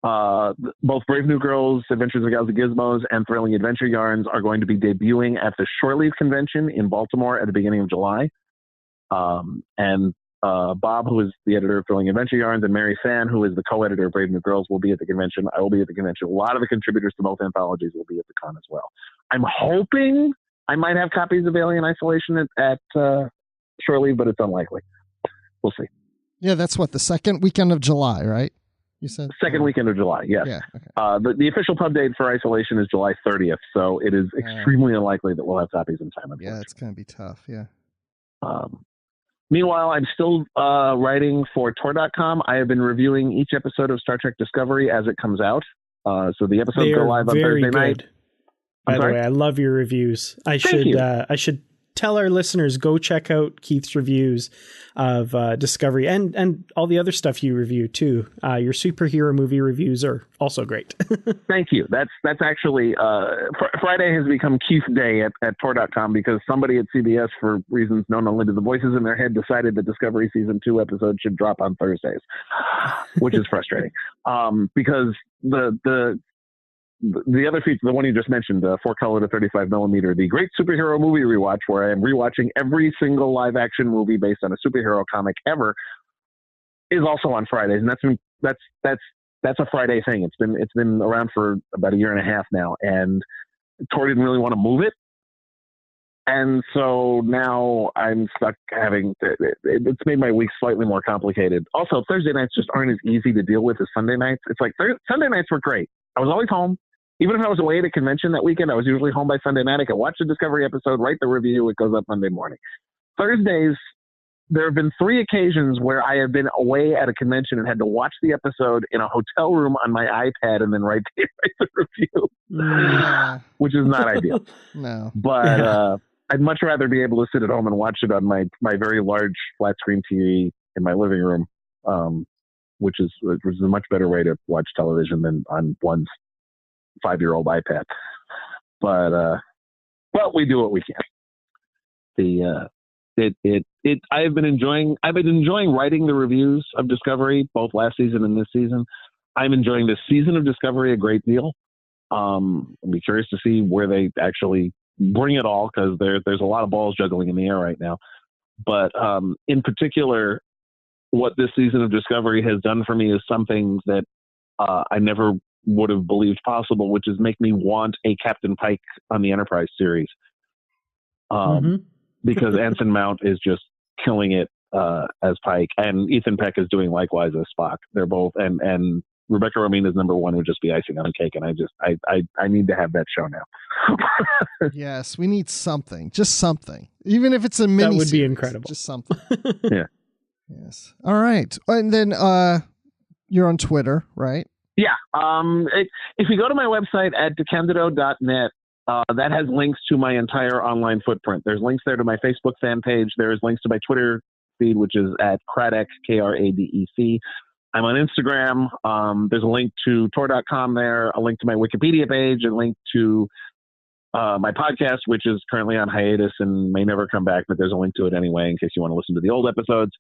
Brave New Girls, Adventures of Gals and Gizmos, and Thrilling Adventure Yarns are going to be debuting at the Shore Leave Convention in Baltimore at the beginning of July. And Bob, who is the editor of Thrilling Adventure Yarns, and Mary Fan, who is the co-editor of Brave New Girls, will be at the convention. I will be at the convention. A lot of the contributors to both anthologies will be at the con as well. I'm hoping I might have copies of Alien Isolation at Shore Leave, but it's unlikely. We'll see. Yeah, that's what, the second weekend of July, right? You said second weekend of July. Yes. Yeah. Okay. The official pub date for Isolation is July 30th, so it is extremely unlikely that we'll have copies in time. Yeah, it's going to be tough. Yeah. Meanwhile, I'm still writing for Tor.com. I have been reviewing each episode of Star Trek Discovery as it comes out. So the episodes go live on Thursday night. By the way, I love your reviews. I should tell our listeners, go check out Keith's reviews of Discovery and all the other stuff you review too. Your superhero movie reviews are also great. Thank you. That's actually Friday has become Keith Day at Tor.com because somebody at CBS, for reasons known only to the voices in their head, decided that Discovery Season 2 episodes should drop on Thursdays, which is frustrating because the other feature, the one you just mentioned, 4-color to 35mm, the Great Superhero Movie Rewatch, where I am rewatching every single live action movie based on a superhero comic ever, is also on Fridays, and that's a Friday thing. It's been around for about a year and a half now, and Tor didn't really want to move it, and so now I'm stuck having. It's made my week slightly more complicated. Also, Thursday nights just aren't as easy to deal with as Sunday nights. It's like Sunday nights were great. I was always home. Even if I was away at a convention that weekend, I was usually home by Sunday night. I could watch the Discovery episode, write the review. It goes up Monday morning. Thursdays, there have been 3 occasions where I have been away at a convention and had to watch the episode in a hotel room on my iPad and then write the review, which is not ideal. No. But I'd much rather be able to sit at home and watch it on my very large flat screen TV in my living room, which is a much better way to watch television than on one's 5-year-old iPad. But we do what we can. I've been enjoying writing the reviews of Discovery, both last season and this season. I'm enjoying this season of Discovery a great deal. I'll be curious to see where they actually bring it all, because there's a lot of balls juggling in the air right now. But in particular, what this season of Discovery has done for me is something that I never would have believed possible, which is make me want a Captain Pike on the Enterprise series. Because Anson Mount is just killing it as Pike, and Ethan Peck is doing likewise as Spock. They're both, and Rebecca Romijn is number 1 would just be icing on the cake, and I need to have that show now. Yes, we need something, just something, even if it's a mini. That would series, be incredible. Just something. Yeah. Yes. All right, and then you're on Twitter, right? Yeah. If you go to my website at DeCandido.net, that has links to my entire online footprint. There's links there to my Facebook fan page. There's links to my Twitter feed, which is at Kradec, Kradec. I'm on Instagram. There's a link to Tor.com there, a link to my Wikipedia page, a link to my podcast, which is currently on hiatus and may never come back, but there's a link to it anyway in case you want to listen to the old episodes.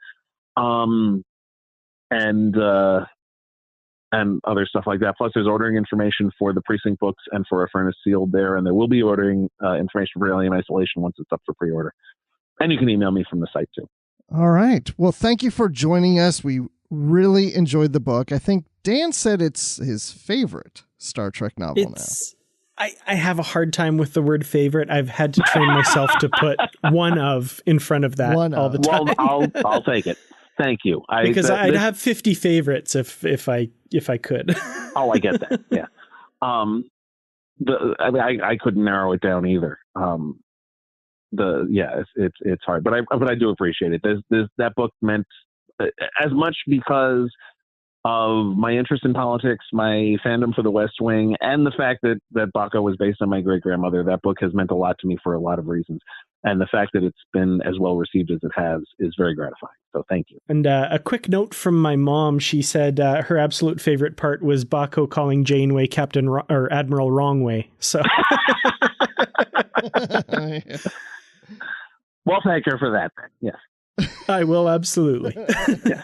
And other stuff like that. Plus, there's ordering information for the Precinct books and for A Furnace Sealed there, and there will be ordering information for Alien Isolation once it's up for pre-order. And you can email me from the site, too. All right. Well, thank you for joining us. We really enjoyed the book. I think Dan said it's his favorite Star Trek novel now. I have a hard time with the word favorite. I've had to train myself to put one of in front of that all the time. Well, I'll take it. Thank you. Because I'd have 50 favorites if I could. Oh, I get that. Yeah. I couldn't narrow it down either. It's hard, but I do appreciate it. That book meant as much because of my interest in politics, my fandom for the West Wing, and the fact that Bacco was based on my great-grandmother. That book has meant a lot to me for a lot of reasons. And the fact that it's been as well received as it has is very gratifying. So thank you. And a quick note from my mom. She said her absolute favorite part was Bacco calling Janeway or Admiral Wrongway. So. Well, thank her for that. Yes. I will, absolutely. Yeah.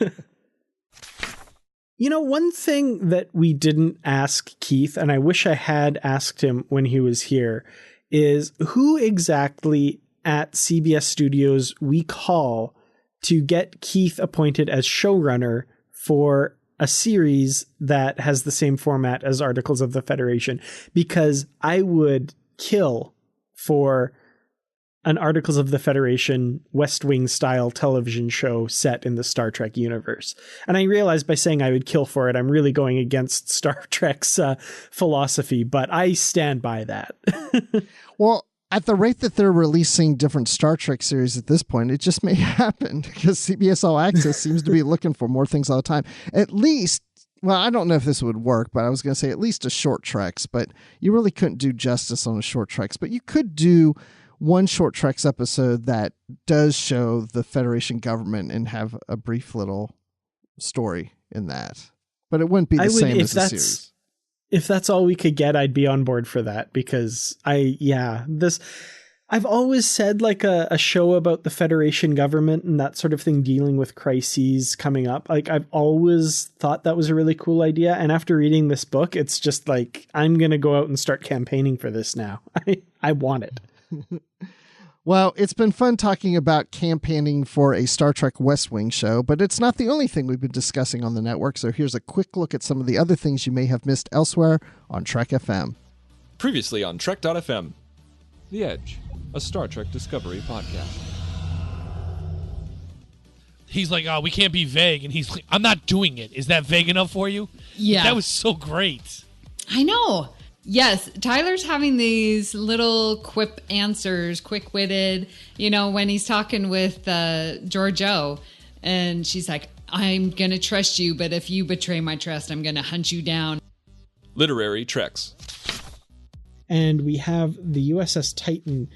You know, one thing that we didn't ask Keith, and I wish I had asked him when he was here, is who exactly at CBS Studios we call to get Keith appointed as showrunner for a series that has the same format as Articles of the Federation, because I would kill for an Articles of the Federation West Wing style television show set in the Star Trek universe. And I realized by saying I would kill for it, I'm really going against Star Trek's philosophy, but I stand by that. Well, at the rate that they're releasing different Star Trek series at this point, it just may happen because CBS All Access seems to be looking for more things all the time. At least, well, I don't know if this would work, but I was going to say at least a short treks, but you really couldn't do justice on a short treks, but you could do one short treks episode that does show the Federation government and have a brief little story in that. But it wouldn't be the same as the series. If that's all we could get, I'd be on board for that, because I've always said like a show about the Federation government and that sort of thing, dealing with crises coming up. Like I've always thought that was a really cool idea. And after reading this book, it's just like, I'm going to go out and start campaigning for this now. I want it. Well, it's been fun talking about campaigning for a Star Trek West Wing show, but it's not the only thing we've been discussing on the network, so here's a quick look at some of the other things you may have missed elsewhere on Trek FM. Previously on Trek.fm, The Edge, a Star Trek Discovery podcast. He's like, oh, we can't be vague, and he's like, I'm not doing it. Is that vague enough for you? Yeah. That was so great. I know. Yes, Tyler's having these little quip answers, quick-witted, when he's talking with Georgiou, and she's like, I'm going to trust you, but if you betray my trust, I'm going to hunt you down. Literary Treks. And we have the USS Titan,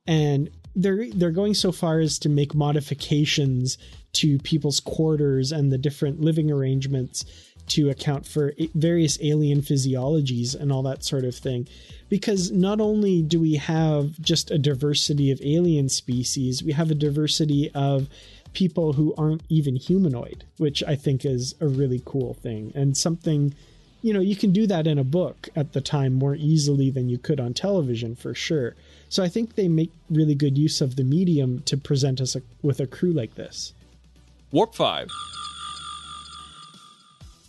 and they're going so far as to make modifications to people's quarters and the different living arrangements to account for various alien physiologies and all that sort of thing. Because not only do we have just a diversity of alien species, we have a diversity of people who aren't even humanoid, which I think is a really cool thing. And something, you can do that in a book at the time more easily than you could on television, for sure. So I think they make really good use of the medium to present us with a crew like this. Warp 5.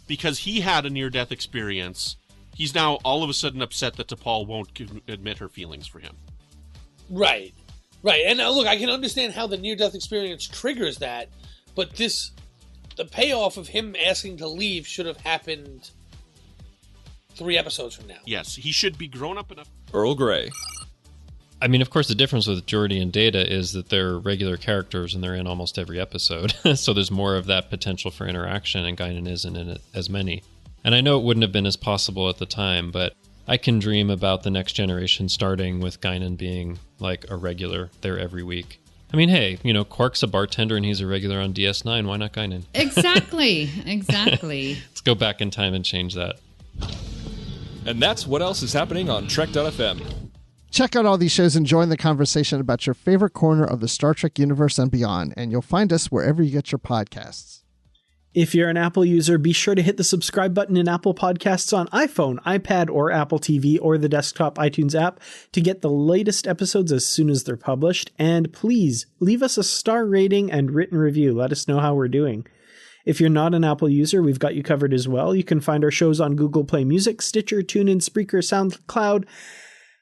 Because he had a near-death experience, he's now all of a sudden upset that T'Pol won't admit her feelings for him. Right. And look, I can understand how the near-death experience triggers that, but the payoff of him asking to leave should have happened 3 episodes from now. Yes, he should be grown up enough. Earl Grey. I mean, of course, the difference with Geordi and Data is that they're regular characters and they're in almost every episode. So there's more of that potential for interaction, and Guinan isn't in it as many. And I know it wouldn't have been as possible at the time, but I can dream about the next generation starting with Guinan being like a regular there every week. I mean, hey, Quark's a bartender and he's a regular on DS9. Why not Guinan? Exactly. Let's go back in time and change that. And that's what else is happening on Trek.fm. Check out all these shows and join the conversation about your favorite corner of the Star Trek universe and beyond, and you'll find us wherever you get your podcasts. If you're an Apple user, be sure to hit the subscribe button in Apple Podcasts on iPhone, iPad, or Apple TV, or the desktop iTunes app to get the latest episodes as soon as they're published. And please leave us a star rating and written review. Let us know how we're doing. If you're not an Apple user, we've got you covered as well. You can find our shows on Google Play Music, Stitcher, TuneIn, Spreaker, SoundCloud,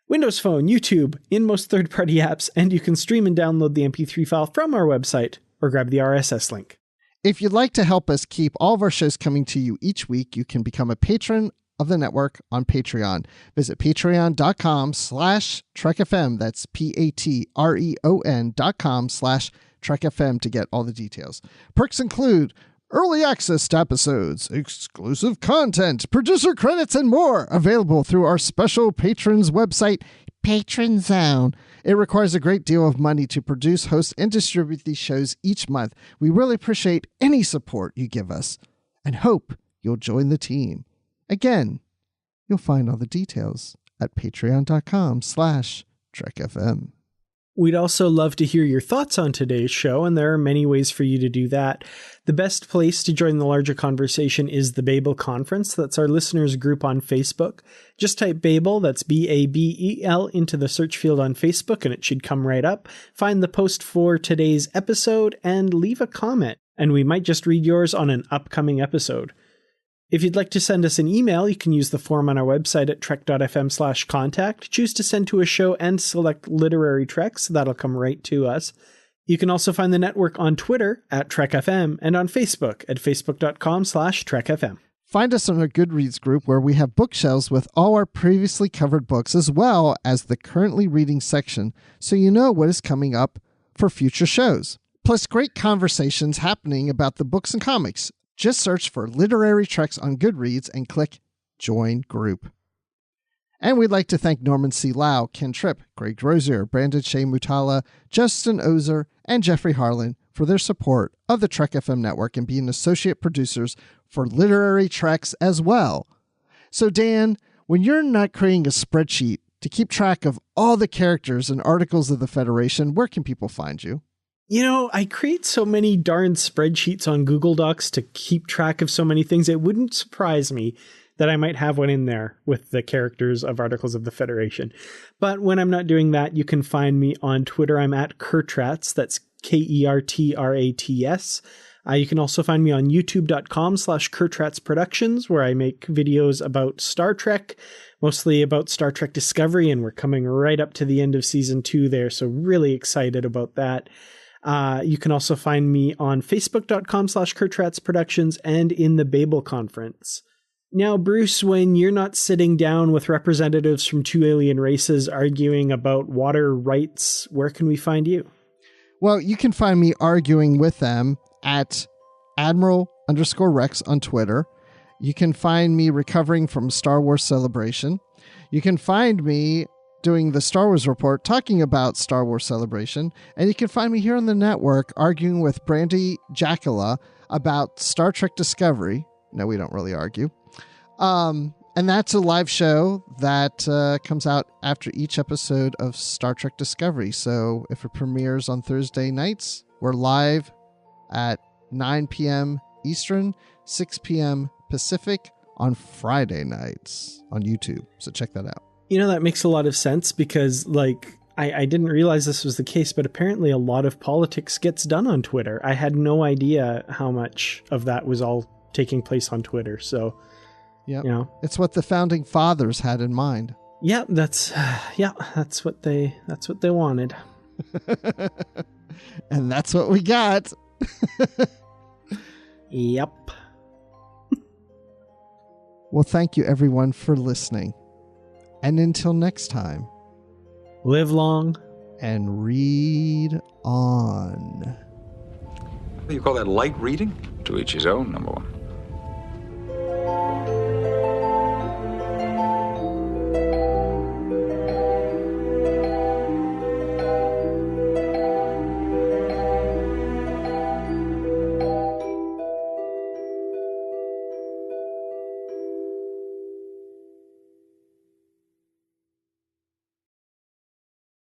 Windows Phone, YouTube, in most third-party apps, and you can stream and download the MP3 file from our website or grab the RSS link. If you'd like to help us keep all of our shows coming to you each week, you can become a patron of the network on Patreon. Visit patreon.com/TrekFM. That's patreon.com/TrekFM to get all the details. Perks include early access to episodes, exclusive content, producer credits, and more, available through our special patrons website, Patron Zone. It requires a great deal of money to produce, host, and distribute these shows each month. We really appreciate any support you give us and hope you'll join the team. Again, you'll find all the details at patreon.com/TrekFM. We'd also love to hear your thoughts on today's show, and there are many ways for you to do that. The best place to join the larger conversation is the Babel Conference. That's our listeners group on Facebook. Just type Babel, that's Babel, into the search field on Facebook, and it should come right up. Find the post for today's episode and leave a comment, and we might just read yours on an upcoming episode. If you'd like to send us an email, you can use the form on our website at trek.fm/contact. Choose to send to a show and select literary treks. That'll come right to us. You can also find the network on Twitter at TrekFM and on Facebook at facebook.com/TrekFM. Find us on our Goodreads group where we have bookshelves with all our previously covered books as well as the currently reading section, so you know what is coming up for future shows. Plus great conversations happening about the books and comics. Just search for Literary Treks on Goodreads and click Join Group. And we'd like to thank Norman C. Lau, Ken Tripp, Greg Rosier, Brandon Shea Mutala, Justin Ozer, and Jeffrey Harlan for their support of the Trek FM network and being associate producers for Literary Treks as well. So Dan, when you're not creating a spreadsheet to keep track of all the characters and articles of the Federation, where can people find you? You know, I create so many darn spreadsheets on Google Docs to keep track of so many things. It wouldn't surprise me that I might have one in there with the characters of Articles of the Federation. But when I'm not doing that, you can find me on Twitter. I'm at Kertrats. That's Kertrats. You can also find me on youtube.com/Kertrats Productions, where I make videos about Star Trek, mostly about Star Trek Discovery, and we're coming right up to the end of season 2 there, so really excited about that. You can also find me on facebook.com/Kertrats Productions and in the Babel Conference. Now, Bruce, when you're not sitting down with representatives from 2 alien races arguing about water rights, where can we find you? Well, you can find me arguing with them at Admiral_Rex on Twitter. You can find me recovering from Star Wars Celebration. You can find me doing the Star Wars Report, talking about Star Wars Celebration. And you can find me here on the network arguing with Brandy Jackala about Star Trek Discovery. No, we don't really argue. And that's a live show that comes out after each episode of Star Trek Discovery. So if it premieres on Thursday nights, we're live at 9 p.m. Eastern, 6 p.m. Pacific on Friday nights on YouTube. So check that out. You know, that makes a lot of sense because, like, I didn't realize this was the case, but apparently a lot of politics gets done on Twitter. I had no idea how much of that was all taking place on Twitter. So, yeah, you know, it's what the founding fathers had in mind. Yeah, that's what they wanted. And that's what we got. Yep. Well, thank you everyone for listening. And until next time, live long and read on. What do you call that, light reading? To each his own, number one.